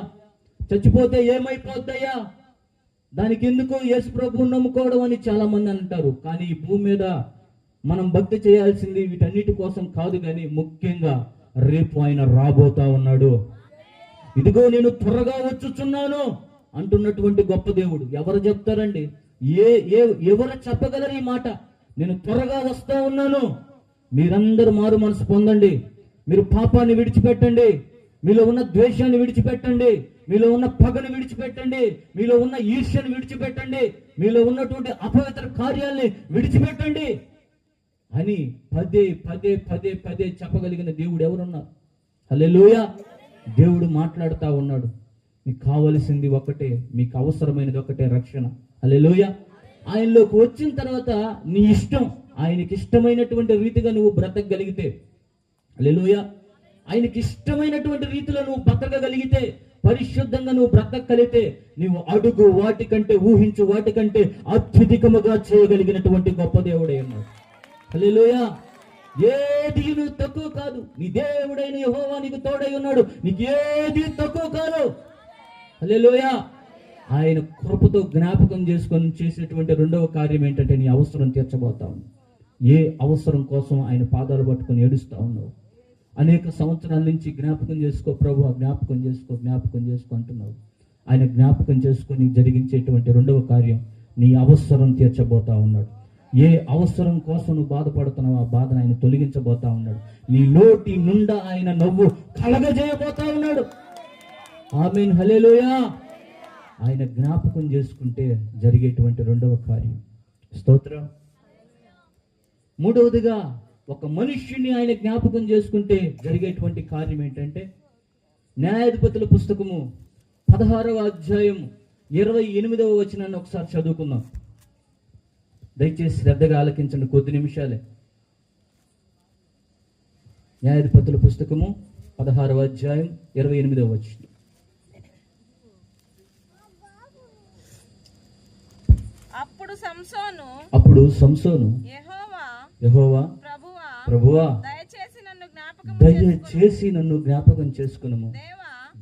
చచ్చిపోతే ఏమైపోద్దయ్యా? దానికి ఎందుకు యేసు ప్రభువుని నమ్ముకోవడం అని చాలా మంది అంటారు. కానీ ఈ భూమి మీద మనం భక్తి చేయాల్సింది వీటన్నిటి కోసం కాదు, కానీ ముఖ్యంగా రేపు ఆయన రాబోతా ఉన్నాడు. ఇదిగో నేను త్వరగా వచ్చుచున్నాను అంటున్నటువంటి గొప్ప దేవుడు. ఎవరు చెప్తారండి? ఎవరు చెప్పగలరు ఈ మాట? నేను త్వరగా వస్తా ఉన్నాను, మీరందరూ మారు మనసు పొందండి, మీరు పాపాన్ని విడిచిపెట్టండి, మీలో ఉన్న ద్వేషాన్ని విడిచిపెట్టండి, మీలో ఉన్న పగను విడిచిపెట్టండి, మీలో ఉన్న ఈర్ష్యను విడిచిపెట్టండి, మీలో ఉన్నటువంటి అపవిత్ర కార్యాల్ని విడిచిపెట్టండి అని పదే పదే పదే పదే చెప్పగలిగిన దేవుడు ఎవరున్నారు? హల్లెలూయా. దేవుడు మాట్లాడుతూ ఉన్నాడు. మీకు కావలసింది ఒకటే, మీకు అవసరమైనది ఒకటే, రక్షణ. హల్లెలూయా. ఆయనలోకి వచ్చిన తర్వాత నీ ఇష్టం, ఆయనకి ఇష్టమైనటువంటి రీతిగా నువ్వు బ్రతకగలిగితే, హల్లెలూయా, ఆయనకి ఇష్టమైనటువంటి రీతిలో నువ్వు బ్రతకగలిగితే, పరిశుద్ధంగా నువ్వు బ్రతకగలిగితే, నువ్వు అడుగు వాటికంటే, ఊహించు వాటికంటే అత్యధికముగా చేయగలిగినటువంటి గొప్ప దేవుడే ఉన్నాడు. హల్లెలూయా. ఏది నువ్వు తక్కువ కాదు. నీ దేవుడైన యెహోవా నీకు తోడై ఉన్నాడు. నీకు ఏది తక్కువ కాదు. హల్లెలూయా. ఆయన కృపతో జ్ఞాపకం చేసుకొని చేసినటువంటి రెండవ కార్యం ఏంటంటే, నీ అవసరం తీర్చబోతా ఉన్నావు. ఏ అవసరం కోసం ఆయన పాదాలు పట్టుకొని ఏడుస్తా ఉన్నావు? అనేక సంవత్సరాల నుంచి జ్ఞాపకం చేసుకో ప్రభు, జ్ఞాపకం చేసుకో, జ్ఞాపకం చేసుకో అంటున్నావు. ఆయన జ్ఞాపకం చేసుకొని జరిగించేటువంటి రెండవ కార్యం, నీ అవసరం తీర్చబోతా ఉన్నాడు. ఏ అవసరం కోసం నువ్వు బాధపడుతున్నావు, ఆ బాధను ఆయన తొలగించబోతా ఉన్నాడు. నీ నోటి నుండా ఆయన నవ్వు కలగజేయబోతా ఉన్నాడు. ఆమేన్. హల్లెలూయా. ఆయన జ్ఞాపకం చేసుకుంటే జరిగేటువంటి రెండవ కార్యం. స్తోత్రం. మూడవదిగా, ఒక మనుష్యుని ఆయన జ్ఞాపకం చేసుకుంటే జరిగేటువంటి కార్యం ఏంటంటే, న్యాయాధిపతుల పుస్తకము 16వ అధ్యాయం 28వ వచనాన్ని ఒకసారి చదువుకుందాం. దయచేసి శ్రద్ధగా ఆలకించండి, కొద్ది నిమిషాలే. న్యాయాధిపతుల పుస్తకము 16వ అధ్యాయం 28వ వచనం. అప్పుడు సంసోను యెహోవా ప్రభువా దయచేసి నన్ను జ్ఞాపకం చేసుకునుము.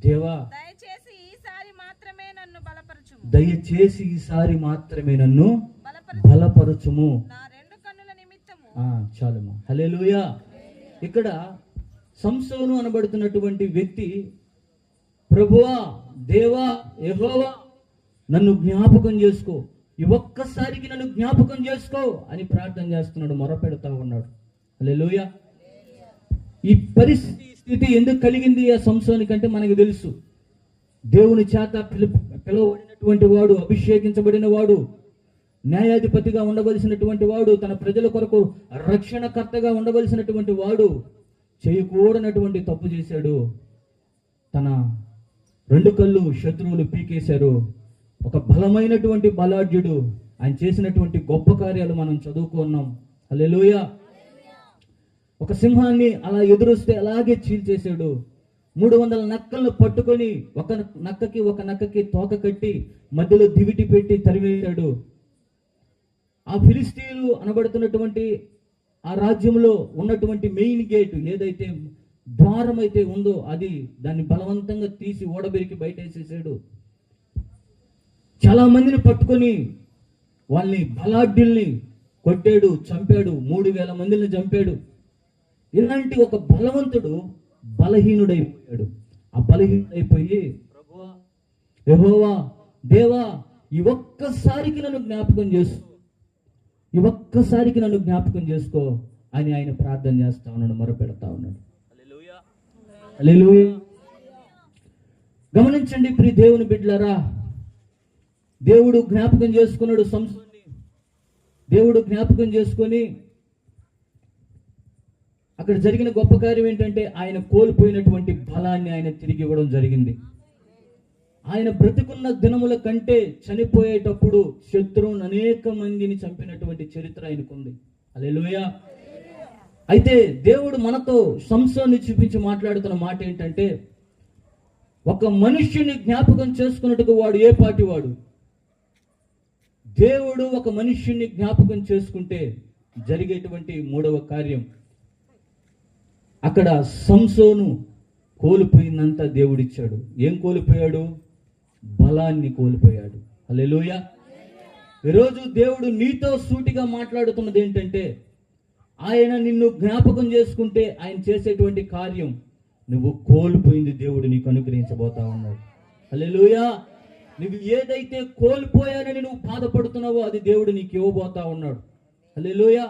దేవా దయచేసి ఈసారి మాత్రమే నన్ను బలపరచుము. చాలమ్మా. హల్లెలూయా. ఇక్కడ సంసోను అనబడుతున్నటువంటి వ్యక్తి, ప్రభువా, దేవా, యెహోవా నన్ను జ్ఞాపకం చేసుకో, ఈ ఒక్కసారికి నన్ను జ్ఞాపకం చేసుకో అని ప్రార్థన చేస్తున్నాడు, మొరపెడతా ఉన్నాడు. హల్లెలూయా. ఈ పరిస్థితి ఎందుకు కలిగింది ఆ సంసోనుకంటే మనకు తెలుసు. దేవుని చేత పిలువబడినటువంటి వాడు, అభిషేకించబడిన వాడు, న్యాయాధిపతిగా ఉండవలసినటువంటి వాడు, తన ప్రజల కొరకు రక్షణకర్తగా ఉండవలసినటువంటి వాడు చేయకూడనటువంటి తప్పు చేశాడు. తన 2 కళ్ళు శత్రువులు పీకేశారు. ఒక బలమైనటువంటి బలాఢ్యుడు. ఆయన చేసినటువంటి గొప్ప కార్యాలు మనం చదువుకున్నాం. హల్లెలూయా. ఒక సింహాన్ని అలా ఎదురొస్తే అలాగే చీల్చేశాడు. 300 నక్కలను పట్టుకొని ఒక నక్కకి తోక కట్టి మధ్యలో దివిటి పెట్టి తరివేశాడు. ఆ ఫిలిస్తీన్లు అనబడుతున్నటువంటి ఆ రాజ్యంలో ఉన్నటువంటి మెయిన్ గేట్ ఏదైతే ద్వారం అయితే ఉందో దాన్ని బలవంతంగా తీసి ఓడబెరికి బయట వేసేసాడు. చాలా మందిని పట్టుకొని వాళ్ళని బలాఢ్యుల్ని కొట్టాడు, చంపాడు. 3000 మందిని చంపాడు. ఇలాంటి ఒక బలవంతుడు బలహీనుడైపోయాడు. ఆ బలహీనుడైపోయి, ప్రభువా, యెహోవా, దేవా, ఈ ఒక్కసారికి నన్ను జ్ఞాపకం చేసుకో, ఈ ఒక్కసారికి నన్ను జ్ఞాపకం చేసుకో అని ఆయన ప్రార్థన చేస్తా ఉన్నాడు, మొరపెడతా ఉన్నాడు. హల్లెలూయా. హల్లెలూయా. గమనించండి ప్రియ దేవుని బిడ్డలారా, దేవుడు జ్ఞాపకం చేసుకున్నాడు సంసోన్ని. దేవుడు జ్ఞాపకం చేసుకొని అక్కడ జరిగిన గొప్ప కార్యం ఏంటంటే, ఆయన కోల్పోయినటువంటి బలాన్ని ఆయన తిరిగి ఇవ్వడం జరిగింది. ఆయన బ్రతికున్న దినముల కంటే చనిపోయేటప్పుడు శత్రువును అనేక మందిని చంపినటువంటి చరిత్ర ఆయనకుంది. హల్లెలూయా. అయితే దేవుడు మనతో సంసోన్ని చూపించి మాట్లాడుతున్న మాట ఏంటంటే, ఒక మనుష్యుని జ్ఞాపకం చేసుకున్నట్టుగా వాడు ఏ పాటి వాడు. దేవుడు ఒక మనుష్యుని జ్ఞాపకం చేసుకుంటే జరిగేటువంటి మూడవ కార్యం, అక్కడ సంసోను కోల్పోయిందంతా దేవుడిచ్చాడు. ఏం కోల్పోయాడు? బలాన్ని కోల్పోయాడు. హల్లెలూయా. ఈరోజు దేవుడు నీతో సూటిగా మాట్లాడుతున్నది ఏంటంటే, ఆయన నిన్ను జ్ఞాపకం చేసుకుంటే ఆయన చేసేటువంటి కార్యం, నువ్వు కోల్పోయింది దేవుడు నీకు అనుగ్రహించబోతా ఉన్నాడు. హల్లెలూయా. నువ్వు ఏదైతే కోల్పోయానని నువ్వు బాధపడుతున్నావో అది దేవుడు నీకు ఇవ్వబోతా ఉన్నాడు. హల్లెలూయా.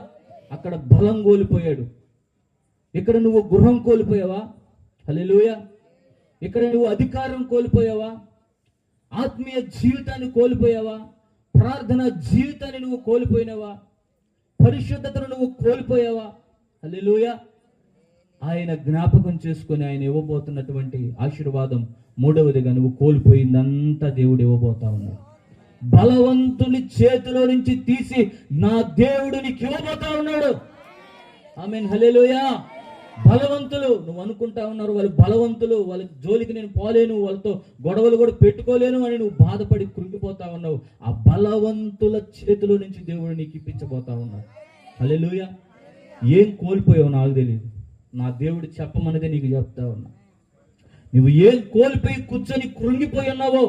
అక్కడ బలం కోల్పోయాడు, ఇక్కడ నువ్వు గృహం కోల్పోయావా? హల్లెలూయా. ఇక్కడ నువ్వు అధికారం కోల్పోయావా? ఆత్మీయ జీవితాన్ని కోల్పోయావా? ప్రార్థన జీవితాన్ని నువ్వు కోల్పోయినావా? పరిశుద్ధతను నువ్వు కోల్పోయావా? హల్లెలూయా. ఆయన జ్ఞాపకం చేసుకొని ఆయన ఇవ్వబోతున్నటువంటి ఆశీర్వాదం మూడవదిగా నువ్వు కోల్పోయిందంతా దేవుడు ఇవ్వబోతా ఉన్నాడు. బలవంతుని చేతిలో నుంచి తీసి నా దేవుడు నీకు ఇవ్వబోతా ఉన్నాడు. ఆమేన్. హల్లెలూయా. బలవంతులు నువ్వు అనుకుంటా ఉన్నారు వాళ్ళు బలవంతులు, వాళ్ళ జోలికి నేను పోలేను, వాళ్ళతో గొడవలు కూడా పెట్టుకోలేను అని నువ్వు బాధపడి కృంగిపోతా ఉన్నావు. ఆ బలవంతుల చేతిలో నుంచి దేవుడు నీకు ఇప్పించబోతా ఉన్నాడు. హల్లెలూయా. ఏం కోల్పోయావు నాకు తెలియదు, నా దేవుడు చెప్పమన్నదే నీకు చెప్తా ఉన్నా. నువ్వు ఏం కోల్పోయి కూర్చొని కృంగిపోయి ఉన్నావో,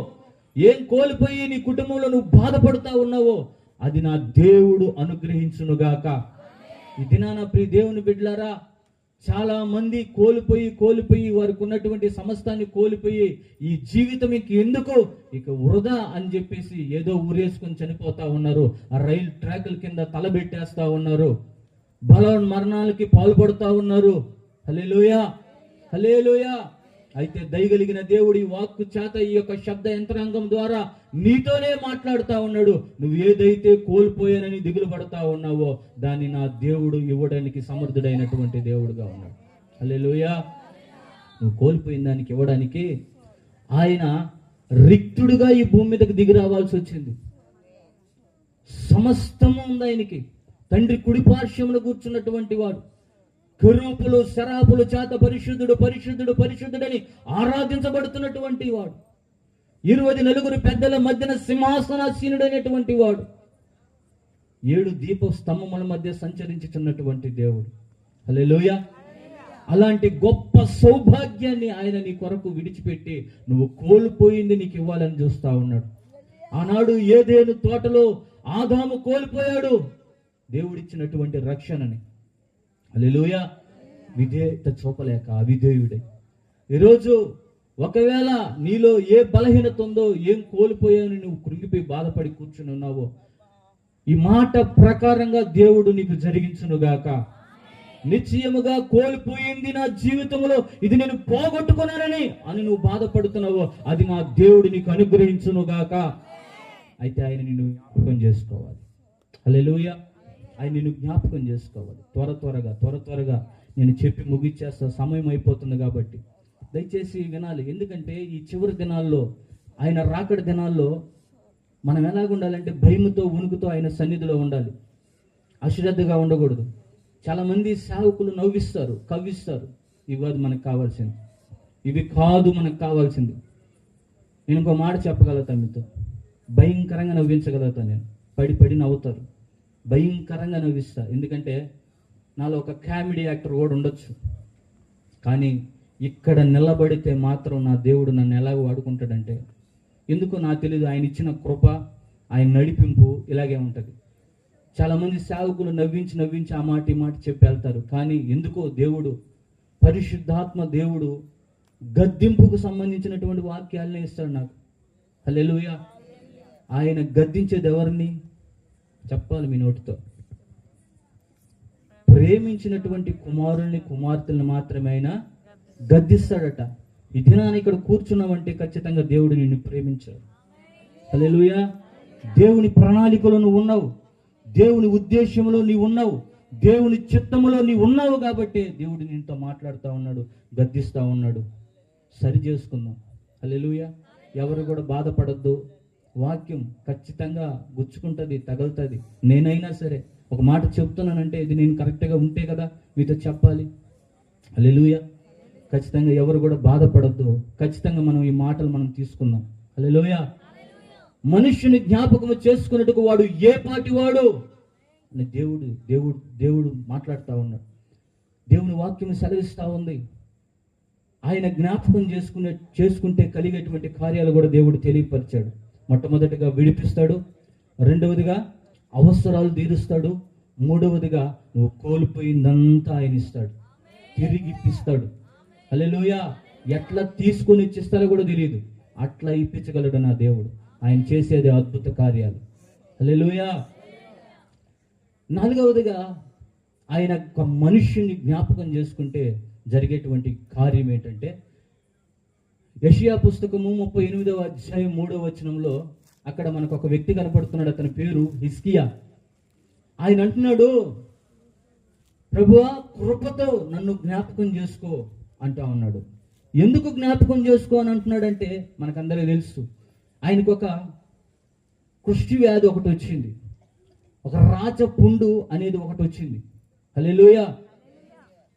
ఏం కోల్పోయి నీ కుటుంబంలో నువ్వు బాధపడుతా ఉన్నావో అది నా దేవుడు అనుగ్రహించునుగాక. ఈ దినాన ప్రియ దేవుని బిడ్డలారా, చాలా మంది కోల్పోయి వారికి ఉన్నటువంటి సమస్తాన్ని కోల్పోయి ఈ జీవితం ఇంక ఎందుకు, ఇక వృధా అని చెప్పేసి ఏదో ఊరేసుకొని చనిపోతా ఉన్నారు. ఆ రైలు ట్రాకుల కింద తలబెట్టేస్తా ఉన్నారు, బల మరణాలకి పాల్పడుతూ ఉన్నారు. హల్లెలూయా. హల్లెలూయా. అయితే దయగలిగిన దేవుడి వాక్కు చేత ఈ యొక్క శబ్ద యంత్రాంగం ద్వారా నీతోనే మాట్లాడుతా ఉన్నాడు. నువ్వు ఏదైతే కోల్పోయానని దిగులు పడతా ఉన్నావో దాన్ని నా దేవుడు ఇవ్వడానికి సమర్థుడైనటువంటి దేవుడుగా ఉన్నాడు. హల్లెలూయా. నువ్వు కోల్పోయిన దానికి ఇవ్వడానికి ఆయన రిక్తుడుగా ఈ భూమి మీదకి దిగి రావాల్సి వచ్చింది. సమస్తము ఉంది ఆయనకి. తండ్రి కుడి పార్శ్వమున కూర్చున్నటువంటి వాడు, కెరూబులు శరాపుల చేత పరిశుద్ధుడు పరిశుద్ధుడు పరిశుద్ధుడని ఆరాధించబడుతున్నటువంటి వాడు, 24 పెద్దల మధ్యన సింహాసనాసీనుడైనటువంటి వాడు, 7 దీప స్తంభముల మధ్య సంచరించుచున్నటువంటి దేవుడు. హల్లెలూయా. అలాంటి గొప్ప సౌభాగ్యాన్ని ఆయన నీ కొరకు విడిచిపెట్టి నువ్వు కోల్పోయింది నీకు ఇవ్వాలని చూస్తా ఉన్నాడు. ఆనాడు ఏదేను తోటలో ఆదాము కోల్పోయాడు దేవుడిచ్చినటువంటి రక్షణని. హల్లెలూయా. విధేయత చూపలేక అవిధేయుడే. ఈరోజు ఒకవేళ నీలో ఏ బలహీనత ఉందో, ఏం కోల్పోయావని నువ్వు కృంగిపోయి బాధపడి కూర్చుని ఉన్నావో, ఈ మాట ప్రకారంగా దేవుడు నీకు జరిగించునుగాక. నిశ్చయముగా కోల్పోయింది నా జీవితంలో, ఇది నేను పోగొట్టుకున్నానని అని నువ్వు బాధపడుతున్నావో అది నా దేవుడు నీకు అనుగ్రహించునుగాక. అయితే ఆయన నిన్ను జ్ఞాపకం చేసుకోవాలి. హల్లెలూయా. ఆయన నిన్ను జ్ఞాపకం చేసుకోవాలి. త్వరగా నేను చెప్పి ముగిచ్చేస్తా, సమయం అయిపోతుంది కాబట్టి దయచేసి వినాలి. ఎందుకంటే ఈ చివరి దినాల్లో, ఆయన రాకడ దినాల్లో మనం ఎలాగుండాలంటే భయముతో వణుకుతో ఆయన సన్నిధిలో ఉండాలి, అశ్రద్ధగా ఉండకూడదు. చాలామంది సేవకులు నవ్విస్తారు, కవ్విస్తారు. ఇవి కాదు మనకు కావాల్సింది, ఇవి కాదు మనకు కావాల్సింది. నేను ఇంకో మాట చెప్పగలుగుతాను మీతో, భయంకరంగా నవ్వించగలుగుతాను. నేను పడి నవ్వుతారు, భయంకరంగా నవ్విస్తా. ఎందుకంటే నాలో ఒక కామెడీ యాక్టర్ కూడా ఉండొచ్చు, కానీ ఇక్కడ నిలబడితే మాత్రం నా దేవుడు నన్ను ఎలాగ వాడుకుంటాడంటే ఎందుకో నాకు తెలియదు. ఆయన ఇచ్చిన కృప, ఆయన నడిపింపు ఇలాగే ఉంటుంది. చాలామంది సేవకులు నవ్వించి ఆ మాట ఈ మాట చెప్పి వెళ్తారు, కానీ ఎందుకో దేవుడు, పరిశుద్ధాత్మ దేవుడు గద్దింపుకు సంబంధించినటువంటి వాక్యాలనే ఇస్తాడు నాకు. హల్లెలూయా. ఆయన గద్దించేది ఎవరిని చెప్పాలి మీ నోటితో? ప్రేమించినటువంటి కుమారుల్ని కుమార్తెలను మాత్రమే ఆయన గద్దిస్తాడట. ఈ దినాన్ని ఇక్కడ కూర్చున్నావంటే ఖచ్చితంగా దేవుడు నిన్ను ప్రేమించాడు. హల్లెలూయా. దేవుని ప్రణాళికలో నువ్వు ఉన్నావు, దేవుని ఉద్దేశంలో నీవు ఉన్నావు, దేవుని చిత్తములో నీవు ఉన్నావు కాబట్టి దేవుడు నీతో మాట్లాడుతూ ఉన్నాడు, గద్దిస్తూ ఉన్నాడు. సరి చేసుకుందాం. హల్లెలూయా. ఎవరు కూడా బాధపడద్దు. వాక్యం ఖచ్చితంగా గుచ్చుకుంటుంది, తగులుతుంది. నేనైనా సరే ఒక మాట చెప్తున్నానంటే ఇది నేను కరెక్ట్గా ఉంటే కదా మీతో చెప్పాలి. హల్లెలూయా. ఖచ్చితంగా ఎవరు కూడా బాధపడద్దు. ఖచ్చితంగా మనం ఈ మాటలు మనం తీసుకుందాం. హల్లెలూయా. మనుష్యుని జ్ఞాపకము చేసుకున్నట్టుకు వాడు ఏ పాటి వాడు అని దేవుడు మాట్లాడుతూ ఉన్నాడు. దేవుని వాక్యం సెలవిస్తూ ఉంది. ఆయన జ్ఞాపకం చేసుకుంటే కలిగేటువంటి కార్యాలు కూడా దేవుడు తెలియపరిచాడు. మొట్టమొదటిగా విడిపిస్తాడు, రెండవదిగా అవసరాలు తీరుస్తాడు, మూడవదిగా నువ్వు కోల్పోయిందంతా ఆయన ఇస్తాడు, తిరిగి ఇప్పిస్తాడు. హల్లెలూయా. ఎట్లా తీసుకొని ఇచ్చిస్తారో కూడా తెలియదు, అట్లా ఇప్పించగలడు నా దేవుడు. ఆయన చేసేది అద్భుత కార్యాలు. హల్లెలూయా. నాలుగవదిగా ఆయన ఒక మనుష్యుని జ్ఞాపకం చేసుకుంటే జరిగేటువంటి కార్యం ఏంటంటే, యెషయా పుస్తకము 38వ అధ్యాయం 3వ వచనంలో అక్కడ మనకు ఒక వ్యక్తి కనపడుతున్నాడు. అతని పేరు హిజ్కియా. ఆయన అంటున్నాడు, ప్రభువా కృపతో నన్ను జ్ఞాపకం చేసుకో అంటా ఉన్నాడు. ఎందుకు జ్ఞాపకం చేసుకో అని అంటున్నాడంటే, మనకందరికీ తెలుసు ఆయనకు ఒక కుష్టి వ్యాధి ఒకటి వచ్చింది, ఒక రాచపుండు అనేది ఒకటి వచ్చింది. హల్లెలూయా.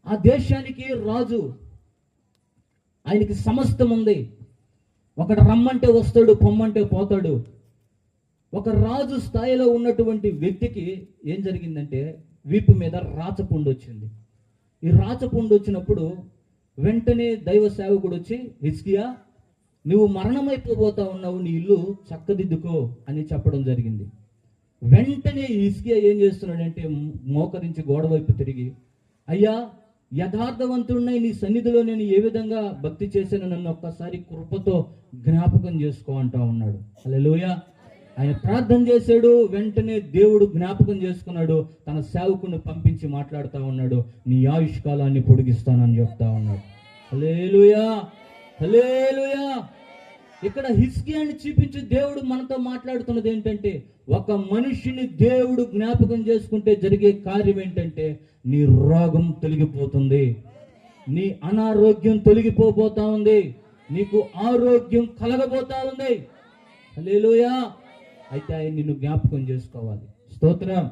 ఆ దేశానికి రాజు, ఆయనకి సమస్తం ఉంది. ఒకటి రమ్మంటే వస్తాడు, పొమ్మంటే పోతాడు. ఒక రాజు స్థాయిలో ఉన్నటువంటి వ్యక్తికి ఏం జరిగిందంటే, వీపు మీద రాచపుండు వచ్చింది. ఈ రాచపుండు వచ్చినప్పుడు వెంటనే దైవ సేవకుడు వచ్చి, హిజ్కియా నువ్వు మరణమైపోతా ఉన్నావు, నీ ఇల్లు చక్కదిద్దుకో అని చెప్పడం జరిగింది. వెంటనే హిజ్కియా ఏం చేస్తున్నాడంటే, మోకరించి గోడ వైపు తిరిగి, అయ్యా యథార్థవంతుడినై నీ సన్నిధిలో నేను ఏ విధంగా భక్తి చేశానో నన్ను ఒక్కసారి కృపతో జ్ఞాపకం చేసుకో అంటా ఉన్నాడు. హల్లెలూయా. ఆయన ప్రార్థన చేశాడు. వెంటనే దేవుడు జ్ఞాపకం చేసుకున్నాడు. తన సేవకుని పంపించి మాట్లాడుతూ ఉన్నాడు, నీ ఆయుష్కాలాన్ని పొడిగిస్తానని చెప్తా ఉన్నాడు. హల్లెలూయా, హల్లెలూయా. ఇక్కడ హిజ్కియాని చూపించి దేవుడు మనతో మాట్లాడుతున్నది ఏంటంటే, ఒక మనిషిని దేవుడు జ్ఞాపకం చేసుకుంటే జరిగే కార్యం ఏంటంటే, నీ రోగం తొలగిపోతుంది, నీ అనారోగ్యం తొలగిపోతా ఉంది, నీకు ఆరోగ్యం కలగబోతా ఉంది. హల్లెలూయా. అయితే ఆయన నిన్ను జ్ఞాపకం చేసుకోవాలి. స్తోత్రం.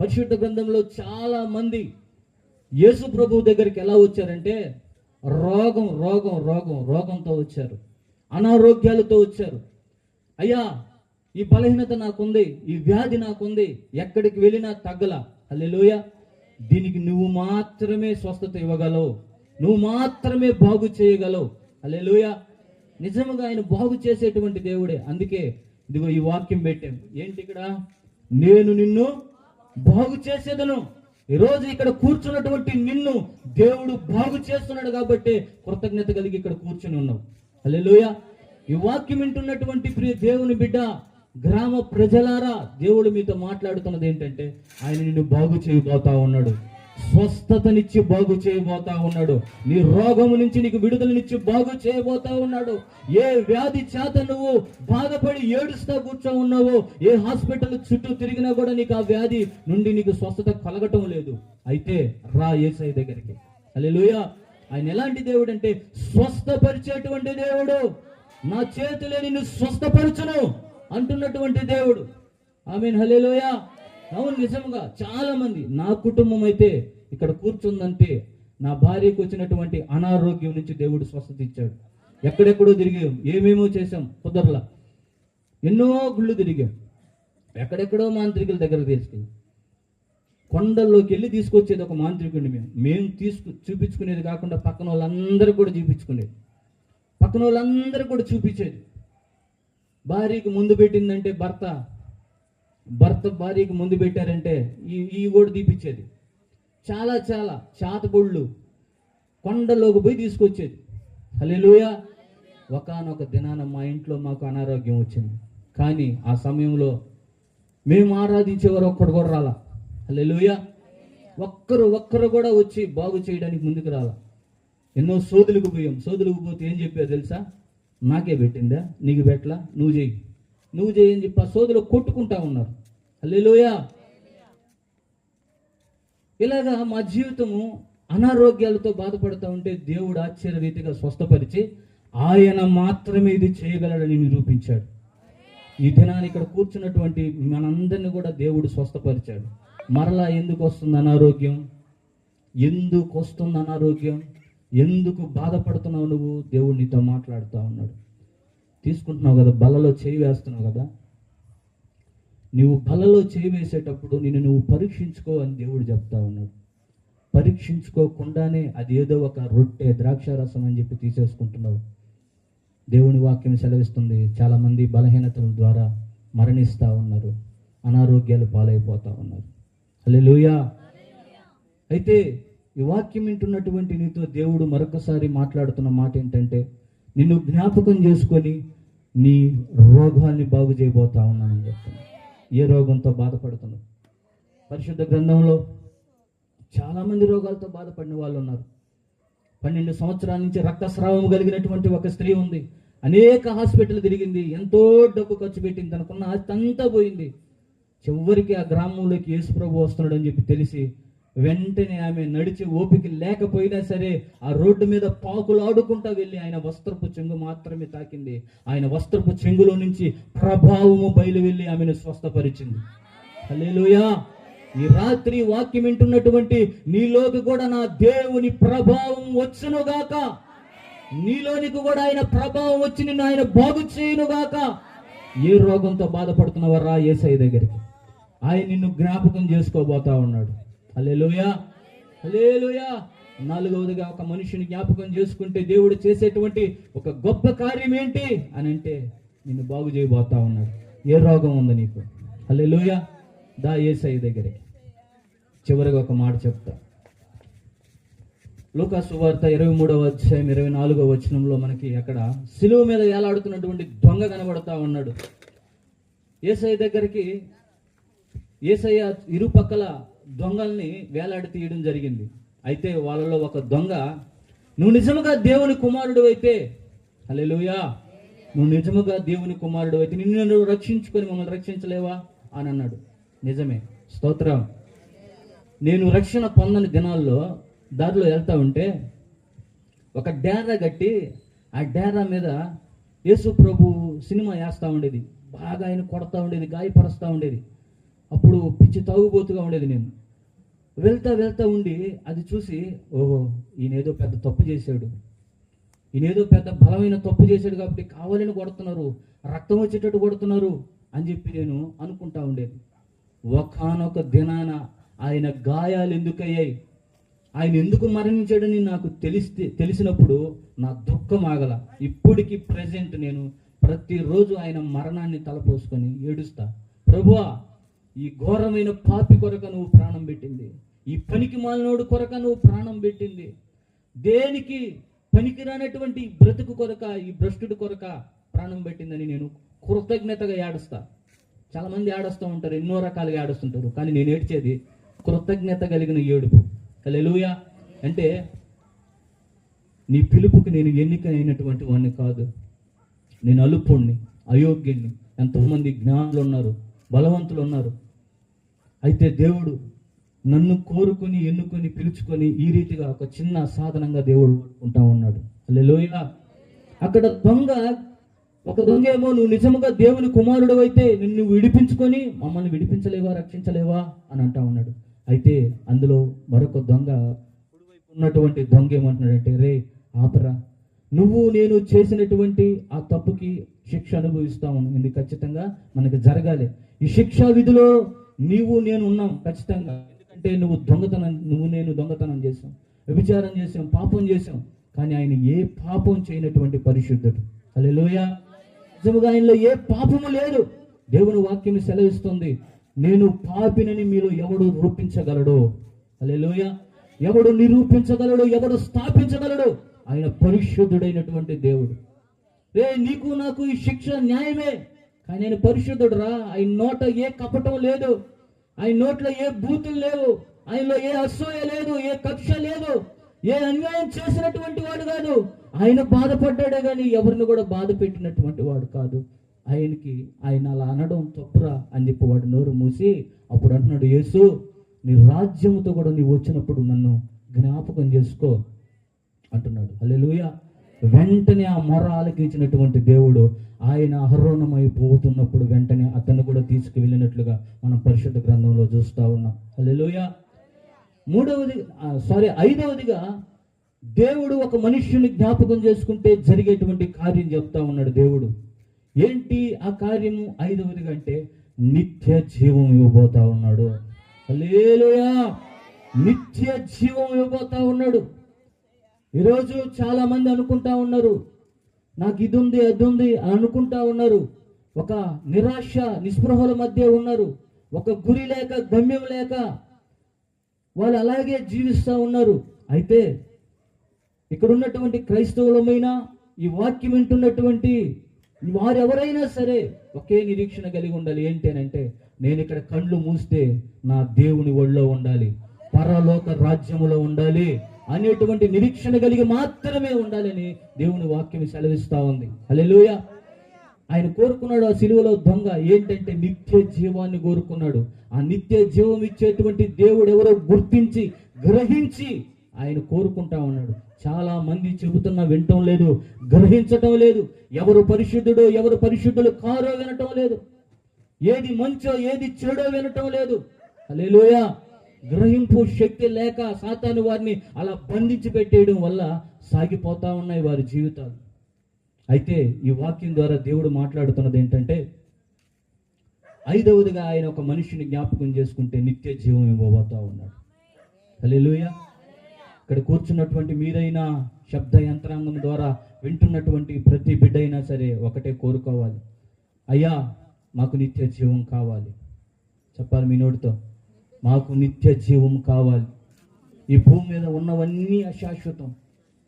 పరిశుద్ధ గ్రంథంలో చాలా మంది యేసు ప్రభువు దగ్గరికి ఎలా వచ్చారంటే, రోగంతో వచ్చారు, అనారోగ్యాలతో వచ్చారు. అయ్యా ఈ బలహీనత నాకుంది, ఈ వ్యాధి నాకుంది, ఎక్కడికి వెళ్ళినా తగ్గల. హల్లెలూయా. దీనికి నువ్వు మాత్రమే స్వస్థత ఇవ్వగలవు, నువ్వు మాత్రమే బాగు చేయగలవు. హల్లెలూయా. నిజముగా ఆయన బాగు చేసేటువంటి దేవుడే. అందుకే ఇదిగో ఈ వాక్యం పెట్టాం. ఏంటి ఇక్కడ, నేను నిన్ను బాగు చేసేదను. ఈరోజు ఇక్కడ కూర్చున్నటువంటి నిన్ను దేవుడు బాగు చేస్తున్నాడు కాబట్టి కృతజ్ఞత కలిగి ఇక్కడ కూర్చుని ఉన్నావు. హల్లెలూయా. ఈ వాక్యం వింటున్నటువంటి ప్రియ దేవుని బిడ్డ, గ్రామ ప్రజలారా, దేవుడు మీతో మాట్లాడుతున్నది ఏంటంటే, ఆయన నిన్ను బాగు చేయబోతా ఉన్నాడు, స్వస్థతనిచ్చి బాగు చేయబోతా ఉన్నాడు, నీ రోగము నుంచి నీకు విడుదలనిచ్చి బాగు చేయబోతా ఉన్నాడు. ఏ వ్యాధి చేత నువ్వు బాధపడి ఏడుస్తా కూర్చో ఉన్నావో, ఏ హాస్పిటల్ చుట్టూ తిరిగినా కూడా నీకు ఆ వ్యాధి నుండి నీకు స్వస్థత కలగటం లేదు. అయితే రా యేసయ్య దగ్గరికి. హల్లెలూయా. ఆయన ఎలాంటి దేవుడు అంటే, స్వస్థపరిచేటువంటి దేవుడు. నా చేతులే నిన్ను స్వస్థపరచును అంటున్నటువంటి దేవుడు. ఆమేన్. హల్లెలూయా. అవును, నిజంగా చాలా మంది, నా కుటుంబం అయితే ఇక్కడ కూర్చుందంటే నా భార్యకు వచ్చినటువంటి అనారోగ్యం నుంచి దేవుడు స్వస్థత ఇచ్చాడు. ఎక్కడెక్కడో తిరిగాం, ఏమేమో చేసాం, కుదరలా, ఎన్నో గుళ్ళు తిరిగాం, ఎక్కడెక్కడో మాంత్రికుల దగ్గర తీసుకెళ్ళి, కొండల్లోకి వెళ్ళి తీసుకొచ్చేది ఒక మాంత్రికుడిని. మేము చూపించుకునేది కాకుండా పక్కన వాళ్ళందరూ కూడా చూపించుకునేది, పక్కన వాళ్ళందరూ కూడా చూపించేది. భార్యకి ముందు పెట్టిందంటే భర్త భార్యకి ముందు పెట్టారంటే ఈ కూడా తీపిచ్చేది. చాలా చాలా చాతబొళ్ళు కొండలోకి పోయి తీసుకొచ్చేది. హల్లెలూయా. ఒకానొక దినాన మా ఇంట్లో మాకు అనారోగ్యం వచ్చింది. కానీ ఆ సమయంలో మేము ఆరాధించేవారు ఒక్కడు కూడా రాలా. హల్లెలూయా. ఒక్కరు కూడా వచ్చి బాగు చేయడానికి ముందుకు రాలా. ఎన్నో సోదులకు పోయాం. సోదులకు పోతే ఏం చెప్పారు తెలుసా? నాకే పెట్టిందా, నీకు పెట్టలా, నువ్వు చేయి అని చెప్పి ఆ సోదులు కొట్టుకుంటా ఉన్నారు. హల్లెలూయా. ఇలాగా మా జీవితము అనారోగ్యాలతో బాధపడుతూ ఉంటే దేవుడు ఆశ్చర్య రీతిగా స్వస్థపరిచి ఆయన మాత్రమే ఇది చేయగలడని నిరూపించాడు. ఈ దినాన్ని ఇక్కడ కూర్చున్నటువంటి మనందరినీ కూడా దేవుడు స్వస్థపరిచాడు. మరలా ఎందుకు వస్తుంది అనారోగ్యం? ఎందుకు బాధపడుతున్నావు నువ్వు? దేవుడు నీతో మాట్లాడుతూ ఉన్నాడు. తీసుకుంటున్నావు కదా, బలలో చేయి వేస్తున్నావు కదా, నువ్వు బలలో చేయి వేసేటప్పుడు నువ్వు పరీక్షించుకో అని దేవుడు చెప్తా ఉన్నాడు. పరీక్షించుకోకుండానే అది ఏదో ఒక రొట్టె, ద్రాక్షారసం అని చెప్పి తీసేసుకుంటున్నావు. దేవుని వాక్యం సెలవిస్తుంది, చాలామంది బలహీనతల ద్వారా మరణిస్తూ ఉన్నారు, అనారోగ్యాలు పాలైపోతూ ఉన్నారు. హల్లెలూయా. అయితే ఈ వాక్యం వింటున్నటువంటి నీతో దేవుడు మరొకసారి మాట్లాడుతున్న మాట ఏంటంటే, నిన్ను జ్ఞాపకం చేసుకొని నీ రోగాన్ని బాగు చేయబోతా ఉన్నానని చెప్తున్నాను. ఏ రోగంతో బాధపడుతున్నావు? పరిశుద్ధ గ్రంథంలో చాలామంది రోగాలతో బాధపడిన వాళ్ళు ఉన్నారు. 12 సంవత్సరాల నుంచి రక్తస్రావం కలిగినటువంటి ఒక స్త్రీ ఉంది. అనేక హాస్పిటల్ తిరిగింది, ఎంతో డబ్బు ఖర్చు పెట్టింది, తనకున్న ఆస్తి అంతా పోయింది. చివరికి ఆ గ్రామంలోకి యేసుప్రభు వస్తున్నాడు అని చెప్పి తెలిసి వెంటనే ఆమె నడిచి ఓపిక లేకపోయినా సరే ఆ రోడ్డు మీద పాకులు ఆడుకుంటా వెళ్ళి ఆయన వస్త్రపు చెంగు మాత్రమే తాకింది. ఆయన వస్త్రపు చెంగులో నుంచి ప్రభావము బయలు వెళ్ళి ఆమెను స్వస్థపరిచింది. హల్లెలూయా. ఈ రాత్రి వాక్యం వింటున్నటువంటి నీలోకి కూడా నా దేవుని ప్రభావం వచ్చునుగాక. నీలోనికి కూడా ఆయన ప్రభావం వచ్చి నిన్ను ఆయన బాగు చేయునుగాక. ఏ రోగంతో బాధపడుతున్నవారా యేసయ్య దగ్గరికి. ఆయన నిన్ను జ్ఞాపకం చేసుకోబోతా ఉన్నాడు. హల్లెలూయా, హల్లెలూయా. 4వదిగా ఒక మనిషిని జ్ఞాపకం చేసుకుంటే దేవుడు చేసేటువంటి ఒక గొప్ప కార్యం ఏంటి అని అంటే నిన్ను బాగు చేయబోతా ఉన్నాడు. ఏ రోగం ఉంది నీకు? హల్లెలూయా. దా యేసయ్య దగ్గరికి. చివరిగా ఒక మాట చెప్తా. లూకా సువార్త 23వ అధ్యాయం 24వ వచనంలో మనకి అక్కడ సిలువ మీద వేలాడుతున్నటువంటి దొంగ కనబడతా ఉన్నాడు. యేసయ్య దగ్గరికి యేసయ్య ఇరుపక్కల దొంగల్ని వేలాడి తీయడం జరిగింది. అయితే వాళ్ళలో ఒక దొంగ, నువ్వు నిజముగా దేవుని కుమారుడు అయితే, హల్లెలూయా, నువ్వు నిజముగా దేవుని కుమారుడు అయితే నిన్ను నువ్వు రక్షించుకొని మమ్మల్ని రక్షించలేవా అని అన్నాడు. నిజమే, స్తోత్రం. నేను రక్షణ పొందని దినాల్లో దారిలో వెళ్తా ఉంటే ఒక డేరా కట్టి ఆ డేరా మీద యేసు ప్రభు సినిమా వేస్తూ ఉండేది. బాగా ఆయన కొడతా ఉండేది, గాయపరుస్తూ ఉండేది. అప్పుడు పిచ్చి తాగుబోతుగా ఉండేది. నేను వెళ్తా ఉండి అది చూసి, ఓహో ఈయనేదో పెద్ద తప్పు చేశాడు, ఈయనేదో పెద్ద బలమైన తప్పు చేశాడు కాబట్టి కావాలని కొడుతున్నారు, రక్తం వచ్చేటట్టు కొడుతున్నారు అని చెప్పి నేను అనుకుంటా ఉండేది. ఒకానొక దినాన ఆయన గాయాలు ఎందుకయ్యాయి, ఆయన ఎందుకు మరణించాడని నాకు తెలిసినప్పుడు నా దుఃఖం ఆగల. ఇప్పటికి ప్రెజెంట్ నేను ప్రతిరోజు ఆయన మరణాన్ని తలపోసుకొని ఏడుస్తా. ప్రభువా, ఈ ఘోరమైన పాపి కొరక నువ్వు ప్రాణం పెట్టింది, ఈ పనికి మాలినోడు కొరక నువ్వు ప్రాణం పెట్టింది, దేనికి పనికిరానటువంటి బ్రతుకు కొరక, ఈ భ్రష్టుడి కొరక ప్రాణం పెట్టిందని నేను కృతజ్ఞతగా ఏడుస్తా. చాలా మంది ఏడుస్తూ ఉంటారు, ఎన్నో రకాలుగా ఏడుస్తుంటారు, కానీ నేను ఏడ్చేది కృతజ్ఞత కలిగిన ఏడుపు. హల్లెలూయా. అంటే నీ పిలుపుకి నేను ఎన్నిక అయినటువంటి వాడిని కాదు, నేను అలుపుణ్ణి, అయోగ్యుణ్ణి. ఎంతోమంది జ్ఞానులు ఉన్నారు, బలవంతులు ఉన్నారు. అయితే దేవుడు నన్ను కోరుకొని ఎన్నుకొని పిలుచుకొని ఈ రీతిగా ఒక చిన్న సాధనంగా దేవుడు ఉంటా ఉన్నాడు. హల్లెలూయా. అక్కడ ఒక దొంగ ఏమో, నువ్వు నిజముగా దేవుని కుమారుడు అయితే నిన్ను విడిపించుకొని మమ్మల్ని విడిపించలేవా, రక్షించలేవా అని అంటా ఉన్నాడు. అయితే అందులో మరొక దొంగ, కుడివైపు ఉన్నటువంటి దొంగ ఏమంటున్నాడంటే, రే ఆపరా, నువ్వు నేను చేసినటువంటి ఆ తప్పుకి శిక్ష అనుభవిస్తాము, ఇది ఖచ్చితంగా మనకి జరగాలి. ఈ శిక్షా విధిలో నీవు నేను ఉన్నాం ఖచ్చితంగా. ఎందుకంటే నువ్వు నేను దొంగతనం చేసాం, వ్యభిచారం చేసాం, పాపం చేసాం. కానీ ఆయన ఏ పాపం చేయనటువంటి పరిశుద్ధుడు. హల్లెలూయా. నిజముగా ఆయనలో ఏ పాపము లేదు. దేవుని వాక్యం సెలవిస్తుంది, నేను పాపినని మీలో ఎవడు రూపించగలడు? హల్లెలూయా. ఎవడు నిరూపించగలడు? ఎవడు స్థాపించగలడు? ఆయన పరిశుద్ధుడైనటువంటి దేవుడు. నీకు నాకు ఈ శిక్ష న్యాయమే, కానీ ఆయన పరిశుద్ధుడు రా. ఆయన నోట ఏ కపటం లేదు, ఆయన నోట్లో ఏ బూతులు లేవు, ఆయనలో ఏ అసూయ లేదు, ఏ కక్ష లేదు, ఏ అన్యాయం చేసినటువంటి వాడు కాదు. ఆయన బాధపడ్డాడే కానీ ఎవరిని కూడా బాధ పెట్టినటువంటి వాడు కాదు. ఆయన అలా అనడం తప్పురా అని చెప్పి వాడు నోరు మూసి అప్పుడు అంటున్నాడు, యేసు నీ రాజ్యముతో కూడా నీవు వచ్చినప్పుడు నన్ను జ్ఞాపకం చేసుకో అంటున్నాడు. హల్లెలూయా. వెంటనే ఆ మొర ఆలకించినటువంటి దేవుడు ఆయన అహరోణమైపోతున్నప్పుడు వెంటనే అతన్ని కూడా తీసుకువెళ్ళినట్లుగా మనం పరిశుద్ధ గ్రంథంలో చూస్తా ఉన్నాం. హల్లెలూయా. ఐదవదిగా దేవుడు ఒక మనుష్యుని జ్ఞాపకం చేసుకుంటే జరిగేటువంటి కార్యం చెప్తా ఉన్నాడు దేవుడు. ఏంటి ఆ కార్యము? 5వదిగా అంటే నిత్య జీవం ఇవ్వబోతా ఉన్నాడు. హల్లెలూయా. నిత్య జీవం ఇవ్వబోతా ఉన్నాడు. ఈరోజు చాలా మంది అనుకుంటా ఉన్నారు, నాకు ఇది ఉంది అది ఉంది అని అనుకుంటా ఉన్నారు. ఒక నిరాశ నిస్పృహల మధ్య ఉన్నారు. ఒక గురి లేక, గమ్యం లేక వాళ్ళు అలాగే జీవిస్తూ ఉన్నారు. అయితే ఇక్కడ ఉన్నటువంటి క్రైస్తవులమైన, ఈ వాక్యం వింటున్నటువంటి వారు ఎవరైనా సరే ఒకే నిరీక్షణ కలిగి ఉండాలి. ఏంటి అని అంటే, నేను ఇక్కడ కళ్ళు మూస్తే నా దేవుని ఒళ్ళో ఉండాలి, పరలోక రాజ్యములో ఉండాలి అనేటువంటి నిరీక్షణ కలిగి మాత్రమే ఉండాలని దేవుని వాక్యం సెలవిస్తా ఉంది. హల్లెలూయా. ఆయన కోరుకున్నాడు ఆ సిలువలో దొంగ ఏంటంటే నిత్య జీవాన్ని కోరుకున్నాడు. ఆ నిత్య జీవం ఇచ్చేటువంటి దేవుడు ఎవరో గుర్తించి గ్రహించి ఆయన కోరుకుంటా ఉన్నాడు. చాలా మంది చెబుతున్న వినటం లేదు, గ్రహించటం లేదు. ఎవరు పరిశుద్ధుడో ఎవరు పరిశుద్ధులు కారో వినటం లేదు. ఏది మంచో ఏది చెడో వినటం లేదు. హల్లెలూయా. గ్రహింపు శక్తి లేక సాతాను వారిని అలా బంధించి పెట్టేయడం వల్ల సాగిపోతా ఉన్నాయి వారి జీవితాలు. అయితే ఈ వాక్యం ద్వారా దేవుడు మాట్లాడుతున్నది ఏంటంటే, ఐదవదిగా ఆయన ఒక మనిషిని జ్ఞాపకం చేసుకుంటే నిత్య జీవం ఇవ్వబోతా ఉన్నాడు. హల్లెలూయా. ఇక్కడ కూర్చున్నటువంటి మీరైనా శబ్ద యంత్రాంగం ద్వారా వింటున్నటువంటి ప్రతి బిడ్డ అయినా సరే ఒకటే కోరుకోవాలి, అయ్యా మాకు నిత్య జీవం కావాలి. చెప్పాలి మీ నోటితో, మాకు నిత్య జీవం కావాలి. ఈ భూమి మీద ఉన్నవన్నీ అశాశ్వతం,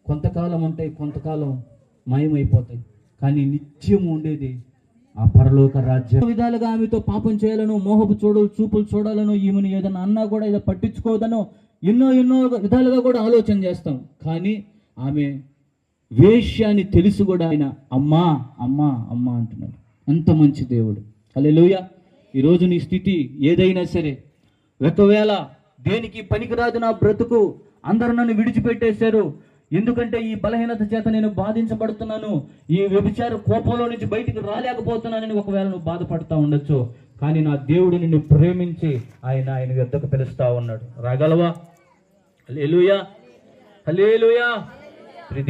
కొంతకాలం ఉంటాయి, కొంతకాలం మాయమైపోతాయి. కానీ నిత్యం ఉండేది ఆ పరలోక రాజ్యం. విధాలుగా ఆమెతో పాపం చేయాలను, మోహపు చూపులు చూడాలను, ఈమెను ఏదైనా అన్నా కూడా ఏదో పట్టించుకోదనో ఎన్నో విధాలుగా కూడా ఆలోచన చేస్తాం. కానీ ఆమె వేశ్యాన్ని తెలుసు కూడా ఆయన అమ్మా అమ్మా అమ్మా అంటున్నాడు. అంత మంచి దేవుడు. హల్లెలూయా. ఈరోజు నీ స్థితి ఏదైనా సరే, ఒకవేళ దేనికి పనికిరాదు నా బ్రతుకు, అందరూ నన్ను విడిచిపెట్టేశారు, ఎందుకంటే ఈ బలహీనత చేత నేను బాధించబడుతున్నాను, ఈ వ్యభిచార కోపంలో నుంచి బయటికి రాలేకపోతున్నానని ఒకవేళ నువ్వు బాధపడతా ఉండొచ్చు. కానీ నా దేవుడు నిన్ను ప్రేమించి ఆయన యొద్దకు పిలుస్తా ఉన్నాడు. రాగలవా? హల్లెలూయా, హల్లెలూయా.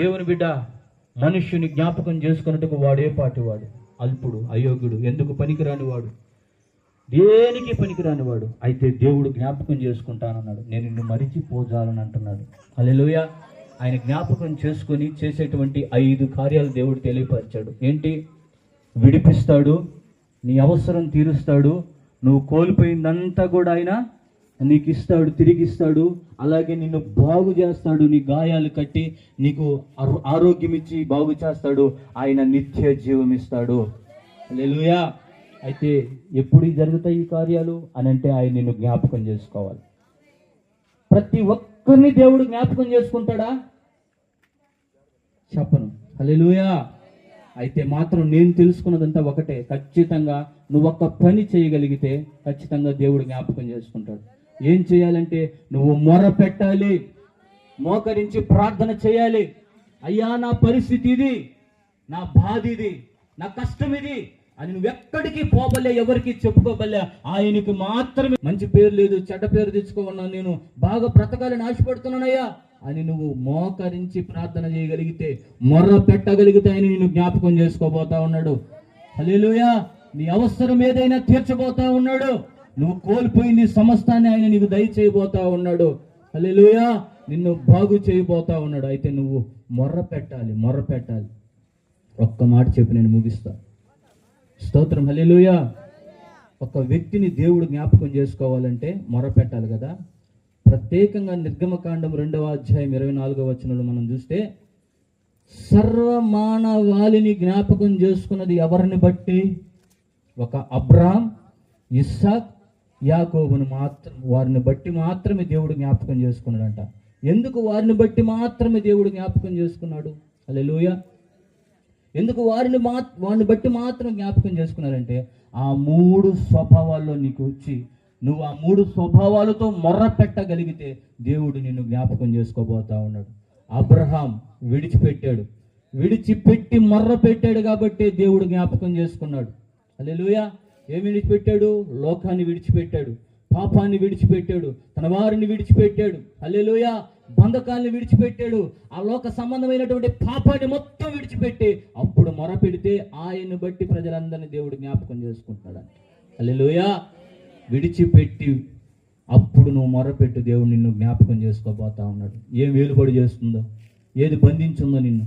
దేవుని బిడ్డ, మనుష్యుని జ్ఞాపకం చేసుకున్నట్టుకు వాడే పాటి వాడు, అల్పుడు, అయోగ్యుడు, ఎందుకు పనికిరాని వాడు, దేనికి పనికిరాని వాడు. అయితే దేవుడు జ్ఞాపకం చేసుకుంటానన్నాడు, నేను నిన్ను మరిచిపోజాలని అంటున్నాడు. హల్లెలూయా. ఆయన జ్ఞాపకం చేసుకుని చేసేటువంటి 5 కార్యాలు దేవుడు తెలియపరిచాడు. ఏంటి? విడిపిస్తాడు, నీ అవసరం తీరుస్తాడు, నువ్వు కోల్పోయిందంతా కూడా ఆయన నీకు ఇస్తాడు, తిరిగిస్తాడు. అలాగే నిన్ను బాగు చేస్తాడు, నీ గాయాలు కట్టి నీకు ఆరోగ్యం ఇచ్చి బాగు చేస్తాడు. ఆయన నిత్య జీవం ఇస్తాడు. హల్లెలూయా. అయితే ఎప్పుడు జరుగుతాయి ఈ కార్యాలు అని అంటే, ఆయన నిన్ను జ్ఞాపకం చేసుకోవాలి. ప్రతి ఒక్కరిని దేవుడు జ్ఞాపకం చేసుకుంటాడా? చెప్పను. హల్లెలూయా. అయితే మాత్రం నేను తెలుసుకున్నదంతా ఒకటే, ఖచ్చితంగా నువ్వు ఒక్క పని చేయగలిగితే ఖచ్చితంగా దేవుడు జ్ఞాపకం చేసుకుంటాడు. ఏం చేయాలంటే, నువ్వు మొర పెట్టాలి, మోకరించి ప్రార్థన చేయాలి. అయ్యా నా పరిస్థితి ఇది, నా బాధ ఇది, నా కష్టం ఇది అని నువ్వెక్కడికి పోబలే, ఎవరికి చెప్పుకోబలే. ఆయనకి మాత్రమే. మంచి పేరు లేదు, చెడ్డ పేరు తెచ్చుకోమన్నా, నేను బాగా బ్రతకాలని ఆశపడుతున్నానయ్యా అని నువ్వు మోకరించి ప్రార్థన చేయగలిగితే, మొర్ర పెట్టగలిగితే ఆయన నిన్ను జ్ఞాపకం చేసుకోబోతా ఉన్నాడు. హల్లెలూయా. నీ అవసరం ఏదైనా తీర్చబోతా ఉన్నాడు. నువ్వు కోల్పోయింది సమస్తాన్ని ఆయన నీకు దయచేయబోతా ఉన్నాడు. హల్లెలూయా. నిన్ను బాగు చేయబోతా ఉన్నాడు. అయితే నువ్వు మొర్ర పెట్టాలి. ఒక్క మాట చెప్పి నేను ముగిస్తా. స్తోత్రం. హల్లెలూయా. ఒక వ్యక్తిని దేవుడు జ్ఞాపకం చేసుకోవాలంటే మొర్ర పెట్టాలి కదా. ప్రత్యేకంగా నిర్గమకాండం 2వ అధ్యాయం 24వ వచనంలో మనం చూస్తే, సర్వమానవాళిని జ్ఞాపకం చేసుకున్నది ఎవరిని బట్టి? ఒక అబ్రహాం, ఇస్సాక్, యాకోబును మాత్రం. వారిని బట్టి మాత్రమే దేవుడు జ్ఞాపకం చేసుకున్నాడంట. ఎందుకు వారిని బట్టి మాత్రమే దేవుడు జ్ఞాపకం చేసుకున్నాడు? హల్లెలూయా. ఎందుకు వారిని బట్టి మాత్రం జ్ఞాపకం చేసుకున్నారంటే, ఆ 3 స్వభావాల్లో నీకు వచ్చి నువ్వు ఆ 3 స్వభావాలతో మొర్ర పెట్టగలిగితే దేవుడు నిన్ను జ్ఞాపకం చేసుకోబోతా ఉన్నాడు. అబ్రహాం విడిచిపెట్టి మొర్ర పెట్టాడు కాబట్టి దేవుడు జ్ఞాపకం చేసుకున్నాడు. హల్లెలూయా. ఏమి విడిచిపెట్టాడు? లోకాన్ని విడిచిపెట్టాడు, పాపాన్ని విడిచిపెట్టాడు, తన వారిని విడిచిపెట్టాడు. హల్లెలూయా. బంధకాలను విడిచిపెట్టాడు, ఆ లోక సంబంధమైనటువంటి పాపాన్ని మొత్తం విడిచిపెట్టి అప్పుడు మొర పెడితే ఆయన్ని బట్టి ప్రజలందరినీ దేవుడు జ్ఞాపకం చేసుకుంటాడు. హల్లెలూయా. విడిచిపెట్టి అప్పుడు నువ్వు మొరపెట్టు, దేవుడు నిన్ను జ్ఞాపకం చేసుకోబోతా ఉన్నాడు. ఏం వేలుబడి చేస్తుందో, ఏది బంధించుందో నిన్ను,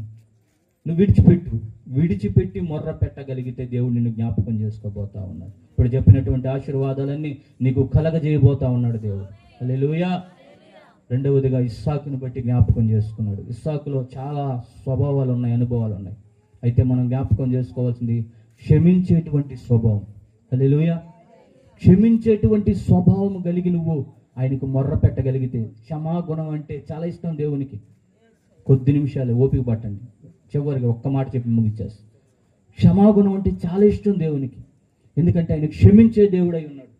నువ్వు విడిచిపెట్టి మొర్ర పెట్టగలిగితే దేవుడు నిన్ను జ్ఞాపకం చేసుకోబోతా ఉన్నాడు. ఇప్పుడు చెప్పినటువంటి ఆశీర్వాదాలన్నీ నీకు కలగజేయబోతా ఉన్నాడు దేవుడు. హల్లెలూయా. రెండవదిగా ఇస్సాకుని బట్టి జ్ఞాపకం చేసుకున్నాడు. ఇస్సాకులో చాలా స్వభావాలు ఉన్నాయి, అనుభవాలు ఉన్నాయి. అయితే మనం జ్ఞాపకం చేసుకోవాల్సింది క్షమించేటువంటి స్వభావం. హల్లెలూయా. క్షమించేటువంటి స్వభావం కలిగి నువ్వు ఆయనకు మొర్ర పెట్టగలిగితే, క్షమాగుణం అంటే చాలా ఇష్టం దేవునికి. కొద్ది నిమిషాలు ఓపిక పట్టండి, చివరిగా ఒక్క మాట చెప్పి ముగిచ్చేస్తాను. క్షమాగుణం అంటే చాలా ఇష్టం దేవునికి. ఎందుకంటే ఆయన క్షమించే దేవుడై ఉన్నాడు.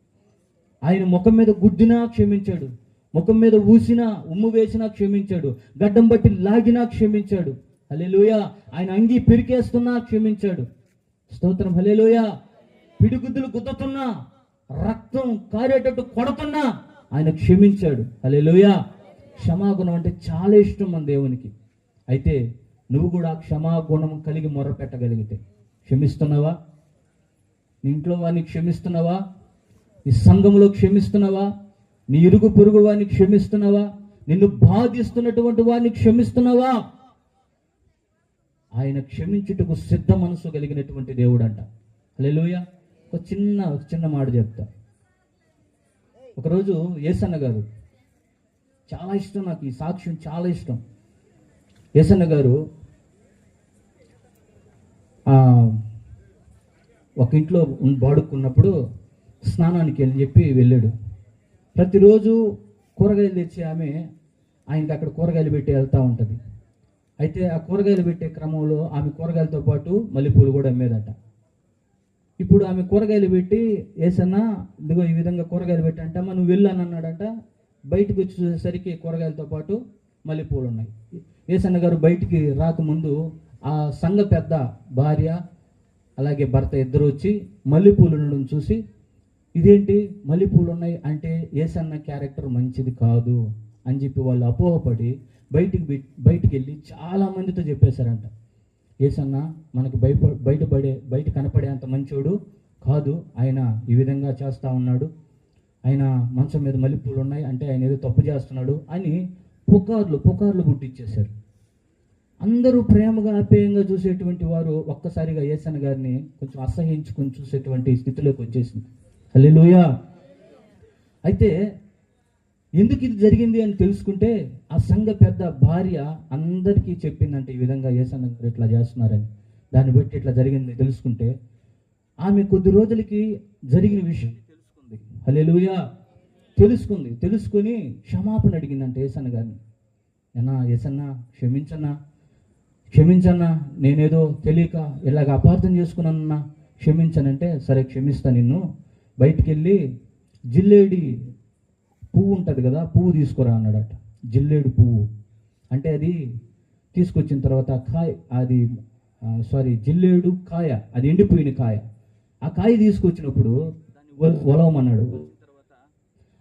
ఆయన ముఖం మీద గుద్దినా క్షమించాడు, ముఖం మీద ఊసినా ఉమ్ము వేసినా క్షమించాడు, గడ్డం బట్టి లాగినా క్షమించాడు. హల్లెలూయా. ఆయన అంగి పెరికేస్తున్నా క్షమించాడు. స్తోత్రం. హల్లెలూయా. పిడిగుద్దులు గుద్దుతున్నా, రక్తం కారేటట్టు కొడుతున్నా ఆయన క్షమించాడు. హల్లెలూయా. క్షమాగుణం అంటే చాలా ఇష్టం మన దేవునికి. అయితే నువ్వు కూడా క్షమాగుణం కలిగి మొర్ర పెట్టగలిగితే, క్షమిస్తున్నావా? నీ ఇంట్లో వాడిని క్షమిస్తున్నావా? నీ సంఘంలో క్షమిస్తున్నావా? నీ ఇరుగు పొరుగు వాడిని క్షమిస్తున్నావా? నిన్ను బాధిస్తున్నటువంటి వాడిని క్షమిస్తున్నావా? ఆయన క్షమించుటకు సిద్ధ మనసు కలిగినటువంటి దేవుడు అంట. హల్లెలూయా. ఒక చిన్న మాట చెప్తా. ఒకరోజు యేసన్న గారు, చాలా ఇష్టం నాకు ఈ సాక్ష్యం, చాలా ఇష్టం. యేసన్న గారు ఒక ఇంట్లో వాడుకున్నప్పుడు స్నానానికి వెళ్ళాడు. ప్రతిరోజు కూరగాయలు తెచ్చి ఆమె ఆయనకి అక్కడ కూరగాయలు పెట్టి వెళ్తూ ఉంటుంది. అయితే ఆ కూరగాయలు పెట్టే క్రమంలో ఆమె కూరగాయలతో పాటు మల్లెపూలు కూడా అమ్మేదట. ఇప్పుడు ఆమె కూరగాయలు పెట్టి, యేసన్న ఇదిగో ఈ విధంగా కూరగాయలు పెట్టంట, నువ్వు వెళ్ళు అని అన్నాడంట. బయటకు వచ్చి చూసేసరికి కూరగాయలతో పాటు మల్లెపూలు ఉన్నాయి. యేసన్న గారు బయటికి రాకముందు ఆ సంఘ పెద్ద భార్య అలాగే భర్త ఇద్దరు వచ్చి మల్లెపూలు ఉండడం చూసి, ఇదేంటి మల్లెపూలు ఉన్నాయి అంటే యేసన్న క్యారెక్టర్ మంచిది కాదు అని చెప్పి వాళ్ళు అపోహపడి బయటికి వెళ్ళి చాలా మందితో చెప్పేశారంట. యేసన్న మనకు బయట కనపడే అంత మంచోడు కాదు, ఆయన ఈ విధంగా చేస్తూ ఉన్నాడు, ఆయన మంచం మీద మల్లెపూలు ఉన్నాయి అంటే ఆయన ఏదో తప్పు చేస్తున్నాడు అని పుకార్లు పుట్టించేశారు. అందరూ ప్రేమగా ఆప్యాయంగా చూసేటువంటి వారు ఒక్కసారిగా యేసన్న గారిని కొంచెం అసహించుకొని చూసేటువంటి స్థితిలోకి వచ్చేసింది. హల్లెలూయా. అయితే ఎందుకు ఇది జరిగింది అని తెలుసుకుంటే, ఆ సంఘ పెద్ద భార్య అందరికీ చెప్పిందంటే ఈ విధంగా యేసన్న గారు ఇట్లా చేస్తున్నారని. దాన్ని బట్టి ఇట్లా జరిగింది తెలుసుకుంటే, ఆమె కొద్ది రోజులకి జరిగిన విషయం తెలుసుకుంది. హల్లెలూయా. తెలుసుకొని క్షమాపణ అడిగిందంటే యేసన్న గారిని. యేసన్న క్షమించన్నా, నేనేదో తెలియక ఇలాగ అపార్థం చేసుకున్నానన్నా, క్షమించనంటే సరే క్షమిస్తా నిన్ను, బయటికి వెళ్ళి జిల్లేడి పువ్వు ఉంటుంది కదా, పువ్వు తీసుకురా అన్నాడట. జిల్లేడు పువ్వు అంటే అది తీసుకొచ్చిన తర్వాత జిల్లేడు కాయ, అది ఎండిపోయిన కాయ. ఆ కాయ తీసుకొచ్చినప్పుడు దాన్ని ఒలవమన్నాడు.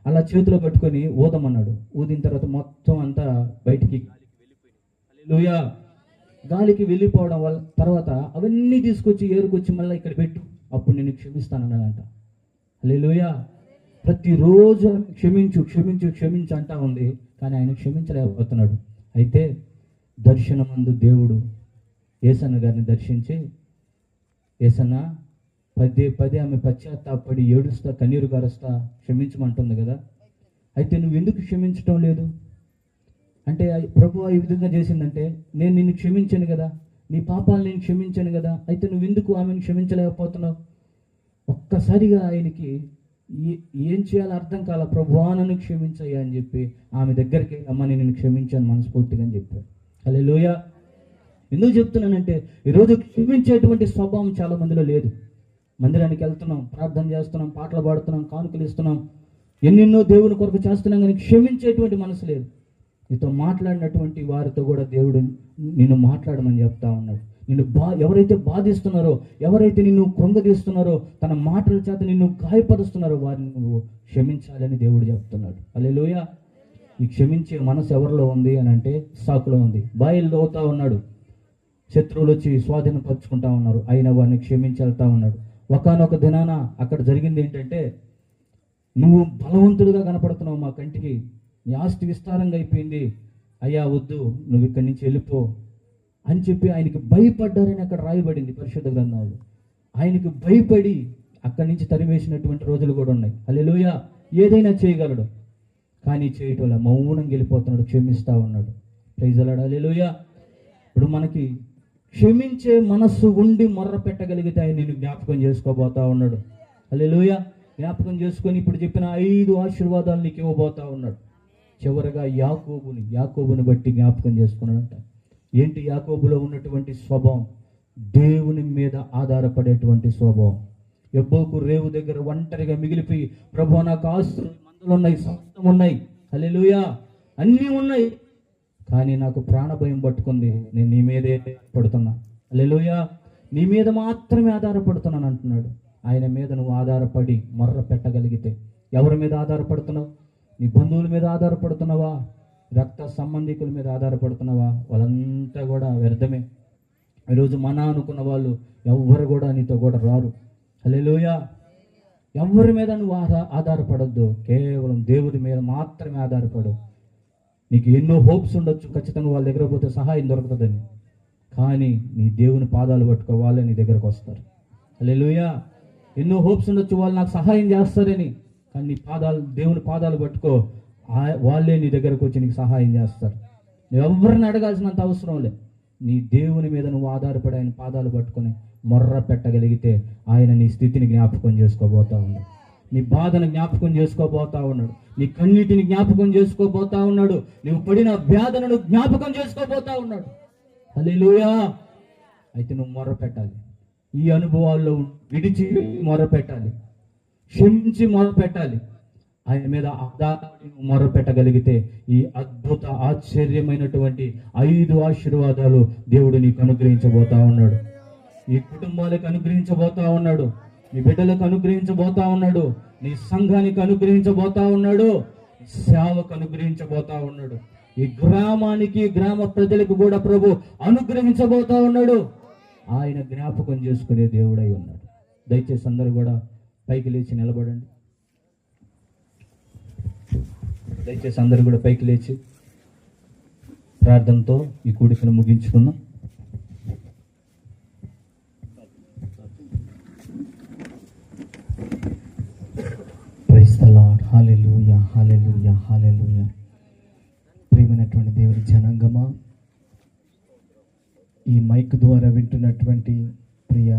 అలా చేతిలో పట్టుకొని ఊదమన్నాడు. ఊదిన తర్వాత మొత్తం అంతా బయటికి హల్లెలూయా గాలికి వెళ్ళిపోవడం వల్ల తర్వాత అవన్నీ తీసుకొచ్చి ఏరుకొచ్చి మళ్ళీ ఇక్కడ పెట్టు, అప్పుడు నేను క్షమిస్తానన్నాడంట. హల్లెలూయా. ప్రతిరోజు క్షమించు అంటా ఉంది, కానీ ఆయన క్షమించలేకపోతున్నాడు. అయితే దర్శనమందు దేవుడు యేసన్న గారిని దర్శించి, యేసన్న పదే ఆమె పశ్చాత్తాపడి ఏడుస్తా కన్నీరు గారుస్తా క్షమించమంటుంది కదా, అయితే నువ్వు ఎందుకు క్షమించటం లేదు అంటే, ప్రభువా ఈ విధంగా చేసిందంటే నేను నిన్ను క్షమించాను కదా, నీ పాపాలు నేను క్షమించాను కదా, అయితే నువ్వు ఎందుకు ఆమెను క్షమించలేకపోతున్నావు? ఒక్కసారిగా ఆయనకి ఏం చేయాలో అర్థం కాల. ప్రభువా నన్ను క్షమించయ్యా అని చెప్పి ఆమె దగ్గరికి అమ్మ నేను క్షమించాను మనస్ఫూర్తిగా అని చెప్పారు. హల్లెలూయా. ఎందుకు చెప్తున్నానంటే, ఈరోజు క్షమించేటువంటి స్వభావం చాలా మందిలో లేదు. మందిరానికి వెళ్తున్నాం, ప్రార్థన చేస్తున్నాం, పాటలు పాడుతున్నాం, కానుకలు ఇస్తున్నాం, ఎన్నెన్నో దేవుని కొరకు చేస్తున్నాం, కానీ క్షమించేటువంటి మనసు లేదు. నీతో మాట్లాడినటువంటి వారితో కూడా దేవుడు నిన్ను మాట్లాడమని చెప్తా ఉన్నాడు. నిన్ను ఎవరైతే బాధిస్తున్నారో, ఎవరైతే నిన్ను కృంగదీస్తున్నారో, తన మాటల చేత నిన్ను గాయపరుస్తున్నారో వారిని నువ్వు క్షమించాలని దేవుడు చెప్తున్నాడు. హల్లెలూయా. ఈ క్షమించే మనసు ఎవరిలో ఉంది అని అంటే ఇస్సాకులో ఉంది. బాయిల్లో అవుతా ఉన్నాడు, శత్రువులు వచ్చి స్వాధీనపరుచుకుంటా ఉన్నారు, అయినా వారిని క్షమించి వెళ్తా ఉన్నాడు. ఒకానొక దినాన అక్కడ జరిగింది ఏంటంటే, నువ్వు బలవంతుడిగా కనపడుతున్నావు మా కంటికి, నీ ఆస్తి విస్తారంగా అయిపోయింది, అయ్యా వద్దు, నువ్వు ఇక్కడి నుంచి వెళ్ళిపో అని చెప్పి ఆయనకి భయపడ్డారని అక్కడ రాయబడింది పరిశుద్ధ గ్రంథంలో. ఆయనకి భయపడి అక్కడి నుంచి తరివేసినటువంటి రోజులు కూడా ఉన్నాయి. హల్లెలూయా. ఏదైనా చేయగలడు, కానీ చేయటంలో మౌనంగా వెళ్ళిపోతున్నాడు, క్షమిస్తా ఉన్నాడు. Praise the lord. హల్లెలూయా. ఇప్పుడు మనకి క్షమించే మనస్సు ఉండి మొర్ర పెట్టగలిగితే ఆయన నిన్ను జ్ఞాపకం చేసుకోబోతా ఉన్నాడు. హల్లెలూయా. జ్ఞాపకం చేసుకొని ఇప్పుడు చెప్పిన 5 ఆశీర్వాదాలు నీకు ఇవ్వబోతా ఉన్నాడు. చివరగా యాకోబుని బట్టి జ్ఞాపకం చేసుకున్నాడంట. ఏంటి యాకోబులో ఉన్నటువంటి స్వభావం? దేవుని మీద ఆధారపడేటువంటి స్వభావం. ఎబ్బోకు రేవు దగ్గర ఒంటరిగా మిగిలిపోయి, ప్రభు నాకు ఆస్తులు, మందులు ఉన్నాయి, సమస్తం ఉన్నాయి, హల్లెలూయా, అన్నీ ఉన్నాయి, కానీ నాకు ప్రాణభయం పట్టుకుంది, నేను నీ మీదే పడుతున్నా, హల్లెలూయా, నీ మీద మాత్రమే ఆధారపడుతున్నాను అంటున్నాడు. ఆయన మీద నువ్వు ఆధారపడి మొర్ర పెట్టగలిగితే, ఎవరి మీద ఆధారపడుతున్నావు? నీ బంధువుల మీద ఆధారపడుతున్నావా? రక్త సంబంధికుల మీద ఆధారపడుతున్నావా? వాళ్ళంతా కూడా వ్యర్థమే. ఈరోజు మన అనుకున్న వాళ్ళు ఎవ్వరు కూడా నీతో కూడా రారు. హల్లెలూయా. ఎవరి మీద నువ్వు ఆధారపడద్దు, కేవలం దేవుడి మీద మాత్రమే ఆధారపడు. నీకు ఎన్నో హోప్స్ ఉండొచ్చు, ఖచ్చితంగా వాళ్ళ దగ్గర పోతే సహాయం దొరుకుతుందని, కానీ నీ దేవుని పాదాలు పట్టుకోవాలి, నీ దగ్గరకు వస్తారు. హల్లెలూయా. ఎన్నో హోప్స్ ఉండొచ్చు, వాళ్ళు నాకు సహాయం చేస్తారని, కానీ నీ దేవుని పాదాలు పట్టుకో, వాళ్ళే నీ దగ్గరకు వచ్చి నీకు సహాయం చేస్తారు. నువ్వు ఎవరిని అడగాల్సినంత అవసరం లేదు. నీ దేవుని మీద నువ్వు ఆధారపడి ఆయన పాదాలు పట్టుకొని మొర్ర పెట్టగలిగితే ఆయన నీ స్థితిని జ్ఞాపకం చేసుకోబోతా ఉన్నాడు. నీ బాధను జ్ఞాపకం చేసుకోబోతా ఉన్నాడు. నీ కన్నీటిని జ్ఞాపకం చేసుకోబోతా ఉన్నాడు. నువ్వు పడిన వ్యాధులను జ్ఞాపకం చేసుకోబోతా ఉన్నాడు. హల్లెలూయా. అయితే నువ్వు మొర్ర పెట్టాలి. ఈ అనుభవాల్లో విడిచి మొర్ర పెట్టాలి, క్షమించి మొర్ర పెట్టాలి. ఆయన మీద ఆధారపడి మొర్ర పెట్టగలిగితే ఈ అద్భుత ఆశ్చర్యమైనటువంటి 5 ఆశీర్వాదాలు దేవుడు నీకు అనుగ్రహించబోతా ఉన్నాడు. ఈ కుటుంబాలకు అనుగ్రహించబోతా ఉన్నాడు. నీ బిడ్డలకు అనుగ్రహించబోతా ఉన్నాడు. నీ సంఘానికి అనుగ్రహించబోతా ఉన్నాడు. సేవకు అనుగ్రహించబోతా ఉన్నాడు. ఈ గ్రామానికి, గ్రామ ప్రజలకు కూడా ప్రభు అనుగ్రహించబోతా ఉన్నాడు. ఆయన జ్ఞాపకం చేసుకునే దేవుడై ఉన్నాడు. దయచేసి అందరూ కూడా పైకి లేచి నిలబడండి. దయచేసి అందరూ కూడా పైకి లేచి ప్రార్థనతో ఈ కూడికను ముగించుకుందాం. Praise the lord. Hallelujah, hallelujah, hallelujah. ప్రియమైనటువంటి దేవుని జనాంగమా, ఈ మైక్ ద్వారా వింటున్నటువంటి ప్రియ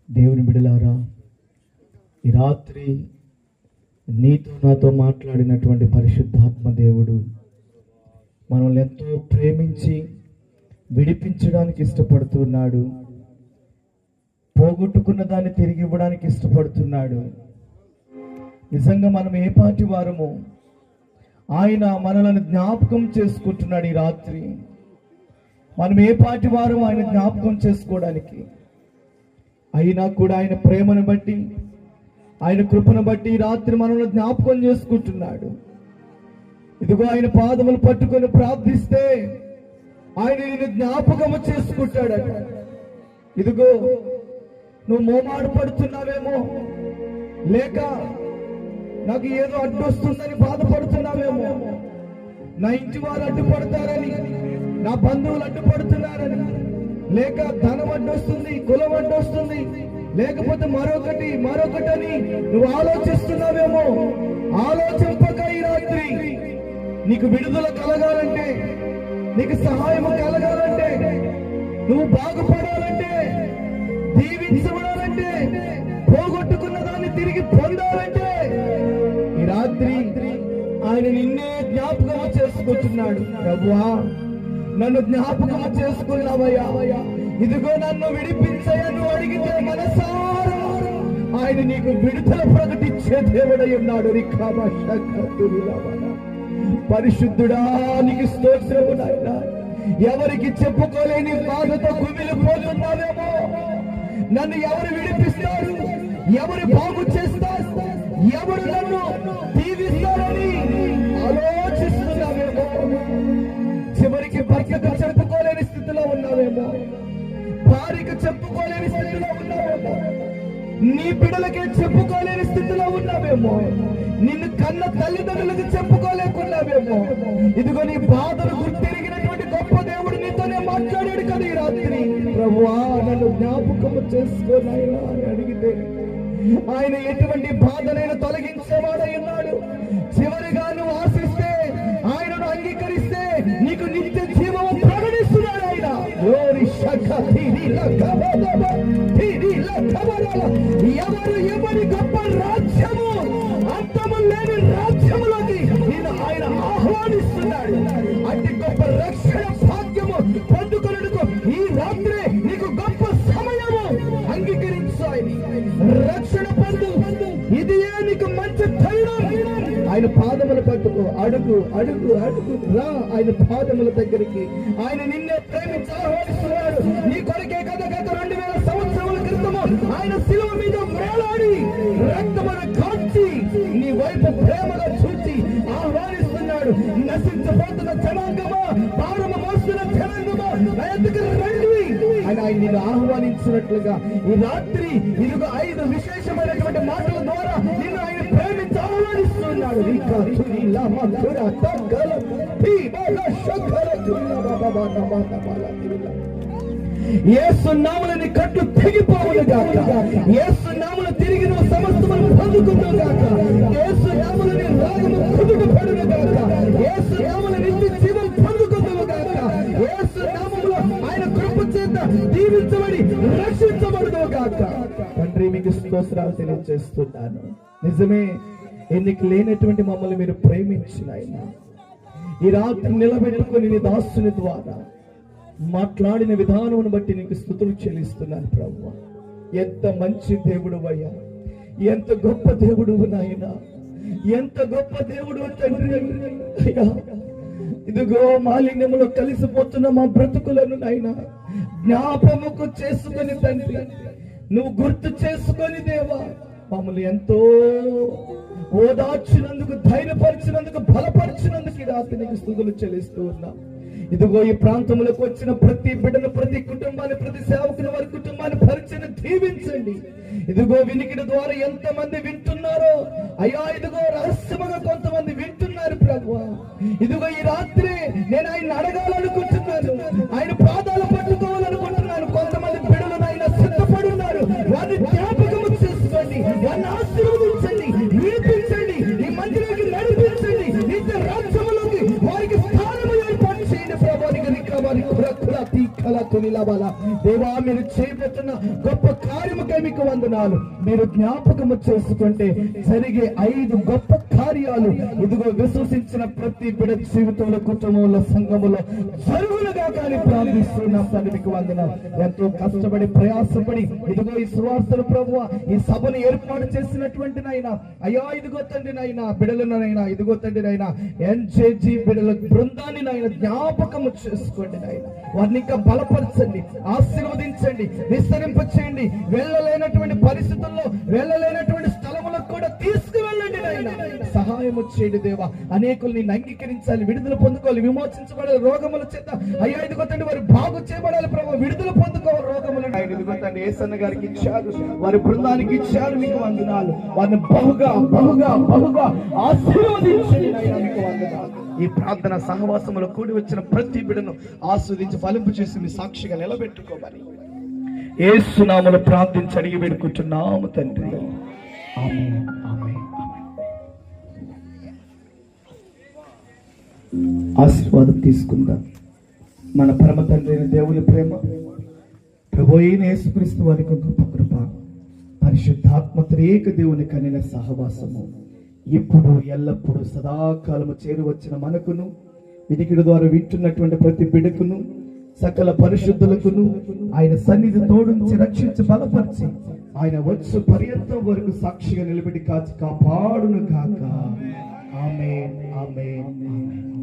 దేవుని బిడ్డలారా, ఈ రాత్రి నీతో నాతో మాట్లాడినటువంటి పరిశుద్ధాత్మ దేవుడు మనల్ని ఎంతో ప్రేమించి విడిపించడానికి ఇష్టపడుతున్నాడు. పోగొట్టుకున్న దాన్ని తిరిగి ఇవ్వడానికి ఇష్టపడుతున్నాడు. నిజంగా మనం ఏ పాటి వారమో ఆయన మనలను జ్ఞాపకం చేసుకుంటున్నాడు. ఈ రాత్రి మనం ఏ పాటి వారమో ఆయన జ్ఞాపకం చేసుకోవడానికి, అయినా కూడా ఆయన ప్రేమను బట్టి, ఆయన కృపను బట్టి ఈ రాత్రి మనల్ని జ్ఞాపకం చేసుకుంటున్నాడు. ఇదిగో ఆయన పాదములు పట్టుకొని ప్రార్థిస్తే ఆయన నిన్ను జ్ఞాపకము చేసుకుంటాడట. ఇదిగో నువ్వు మోమాడు పడుతున్నావేమో, లేక నాకు ఏదో అడ్డొస్తుందని బాధపడుతున్నావేమో, నా ఇంటి వారు అడ్డుపడతారని, నా బంధువులు అడ్డుపడుతున్నారని, లేక ధనం అడ్డొస్తుంది, కులం అడ్డొస్తుంది, లేకపోతే మరొకటని నువ్వు ఆలోచిస్తున్నావేమో. ఆలోచింపక ఈ రాత్రి నీకు విడుదల కలగాలంటే, నీకు సహాయం కలగాలంటే, నువ్వు బాగుపడాలంటే, దీవించబడాలంటే, పోగొట్టుకున్న దాన్ని తిరిగి పొందాలంటే ఈ రాత్రి ఆయన నిన్నే జ్ఞాపకం చేసుకుంటున్నాడు. ప్రభువా, నన్ను జ్ఞాపకం చేసుకున్నావయ్యా, ఇదిగో నన్ను విడిపించయ్యా నువ్వు అడిగితే మనసారా ఆయన నీకు విడుదల ప్రకటించే దేవుడై ఉన్నాడు. పరిశుద్ధుడా, నీకు స్తోత్రము నాయన. ఎవరికి చెప్పుకోలేని బాధతో కుమిలిపోతున్నావేమో, నన్ను ఎవరు విడిపిస్తారు, ఎవరు బాగు చేస్తారు, ఎవరు నన్ను దీవిస్తారని ఆలోచిస్తున్నావేమో. చివరికి భర్తకు చెప్పుకోలేని స్థితిలో ఉన్నావేమో, భార్యకు చెప్పుకోలేని స్థితిలో ఉన్నావేమో, నీ బిడ్డలకే చెప్పుకోలేని స్థితిలో ఉన్నావేమో, నిన్ను కన్న తల్లిదండ్రులకు చెప్పుకోలేకున్నావేమో. ఇదిగో నీ బాధను గుర్తిరిగినటువంటి గొప్ప దేవుడు నీతోనే మాట్లాడాడు కదా ఈ రాత్రి. ప్రభువా, నన్ను జ్ఞాపకము చేసుకోనాయనా అని అడిగితే ఆయన ఎటువంటి బాధనైనా తొలగించేవాడై ఉన్నాడు. చివరిగా నువ్వు ఆశిస్తే, ఆయనను అంగీకరిస్తే నీకు నిత్య జీవము ప్రకటిస్తున్నాడు ఆయన. ఎవరు ఎవరి గొప్ప రాజ్యము అంతము లేని రాజ్యములోకి నేను ఆయన ఆహ్వానిస్తున్నాడు. అట్టి గొప్ప రక్షణ భాగ్యము పొందుకొనుటకు ఈ రాత్రి నీకు గొప్ప సమయము. అంగీకరించు రక్షణ పొందు. ఇది నీకు మంచి ధైర్యం. ఆయన పాదములు పట్టుకో. అడుగు అడుగు అడుగు రా ఆయన పాదముల దగ్గరికి. ఆయన నిన్నే ప్రేమించి ఆహ్వానిస్తున్నాడు. నీ కొరకే గత 2000 సంవత్సరముల క్రితము ఆయన శిలువ మీద వేలాడి రక్తమును కాచి నీ వైపు ప్రేమగా చూచి ఆహ్వానిస్తున్నాడు. నశించబోతున్న జనాంగమా, భారము మోస్తున్న జనాంగమా, నా ఎదుగు రండి అని ఆయన నిన్ను ఆహ్వానించినట్లుగా ఈ రాత్రి ఇదిగో 5 విశేషమైనటువంటి మాటల ద్వారా నిన్ను ఆయన ప్రేమించి ఆహ్వానిస్తున్నాడు. యేసు నామమున కట్టు తెగిపోవును గాక. యేసు నామమున తిరిగి నువ్వు సమస్తమును పొందుకుందువు గాక. యేసు నామమున నీ రాగము కుదుటపడును గాక. యేసు నామమున నిత్య జీవం పొందుకుందువు గాక. యేసు నామములో ఆయన కృప చేత దీవించబడి రక్షించబడుదువు గాక. తండ్రి మీకు స్తోత్రాలు తెలియజేస్తున్నాను. నిజమే, ఎన్నిక లేనటువంటి మమ్మల్ని మీరు ప్రేమించిన ఆయన ఈ రాత్రి నిలబెట్టుకొని నీ దాసుని ద్వారా మాట్లాడిన విధానమును బట్టి నీకు స్తుతులు చెల్లిస్తున్నాను ప్రభువా. ఎంత మంచి దేవుడు అయ్యా, ఎంత గొప్ప దేవుడు నాయన, ఎంత గొప్ప దేవుడు తండ్రి అయ్యా. ఇదిగో మాలిన్యములో కలిసిపోతున్న మా బ్రతుకులను నాయన జ్ఞాపముకు చేసుకొని తండ్రి, నువ్వు గుర్తు చేసుకొని దేవా మమ్మల్ని ఎంతో ఓదార్చినందుకు, ధైర్యపరిచినందుకు, బలపరిచినందుకు ఈ రాత్రి నీకు స్తుతులు చెల్లిస్తూ ఉన్నా. ఇదిగో ఈ ప్రాంతంలోకి వచ్చిన ప్రతి బిడ్డను, ప్రతి కుటుంబాన్ని, ప్రతి సేవకుని వారి కుటుంబాన్ని పరిచయం దీవించండి. ఇదిగో వినికిడి ద్వారా ఎంతమంది వింటున్నారో అయ్యా, ఇదిగో రహస్యముగా కొంతమంది వింటున్నారు ప్రభువా. ఇదిగో ఈ రాత్రి నేను ఆయన అడగాలనుకుంటున్నాను, ఆయన పాదాలు పట్టుకోవాలనుకుంటున్నాను. కొంతమంది బిడ్డలు ఆయన సిద్ధపడున్నారు. వారిని జ్ఞాపకము చేసుకోండి, వారిని ఆశీర్వదించండి, వినిపించండి, ఈ మందిరానికి నడిపించండి, నిత్య రాజ్యములోకి వారికి స్థానము ఏర్పాటు చేయండి ప్రభువానికి. దేవా, మీరు చేయబోతున్న గొప్ప కార్యముకై మీకు వందనాలు. మీరు జ్ఞాపకము చేసుకుంటే జరిగే 5 గొప్ప కార్యాలు ఇదిగో విశ్వసించిన ప్రతి బిడ్డ జీవితంలో, కుటుంబంలో, సంఘములో జరుగులుగా కానీ ప్రార్థిస్తున్నాం తండ్రి. మీకు వందనాలు. ఎంతో కష్టపడి ప్రయాసపడి ఇదిగో ఈ సువార్తలు ప్రభువ ఈ సభను ఏర్పాటు చేసినటువంటి నాయన అయ్యా, ఇదిగో తండ్రి నాయన బిడ్డలనైనా, ఇదిగో తండ్రి నాయన NJG బిడ్డల బృందాన్ని నాయన జ్ఞాపకము చేసుకోండి నాయన. వారిని ఇంకా బలపరచండి, ఆశీర్వదించండి, విస్తరింప చేయండి. వెళ్ళలేనటువంటి పరిస్థితుల్లో, వెళ్ళలేనటువంటి స్థలములకు కూడా తీసుకువెళ్ళండి నాయన. సహాయం చేయండి దేవా. అనేకులు నిన్ను అంగీకరించాలి, విడుదల పొందుకోవాలి, విమోచించబడాలి రోగముల చేత. అయ్యా, ఇదిగో తండ్రి వారు బాగు చేయబడాలి ప్రభు, విడుదల పొందుకోవాలి రోగములు. ఇదిగో తండ్రి యేసన్న గారికి ఇచ్చారు, వారి బృందానికి ఇచ్చారు. మీకు వందనాలు. వారిని బహుగా బహుగా బహుగా ఆశీర్వదించండి నాయన. మీకు వందనాలు. ఈ ప్రార్థన సహవాసములో కూడి వచ్చిన ప్రతి బిడ్డను ఆస్వాదించి ఫలింపు చేసి మీ సాక్షిగా నిలబెట్టుకోమని యేసు నామములో ప్రార్థించి అడిగి వేడుకుంటున్నాము తండ్రి. ఆమేన్, ఆమేన్, ఆమేన్. ఆశీర్వాదం తీసుకుందాం. మన పరమ తండ్రి దేవుని ప్రేమ, ప్రభువైన యేసుక్రీస్తు వారి గొప్ప కృప, పరిశుద్ధాత్మ త్రియేక దేవుని కనిన సహవాసము ఇప్పుడు ఎల్లప్పుడూ సదాకాలము చేరువచ్చిన మనకును, వినికిడి ద్వారా వింటున్నటువంటి ప్రతి బిడ్డకును, సకల పరిశుద్ధులకును ఆయన సన్నిధి తోడుంచి రక్షించి బలపరిచి ఆయన వచ్చు పర్యంతం వరకు సాక్షిగా నిలబెట్టి కాచి కాపాడును గాక. ఆమేన్, ఆమేన్, ఆమేన్.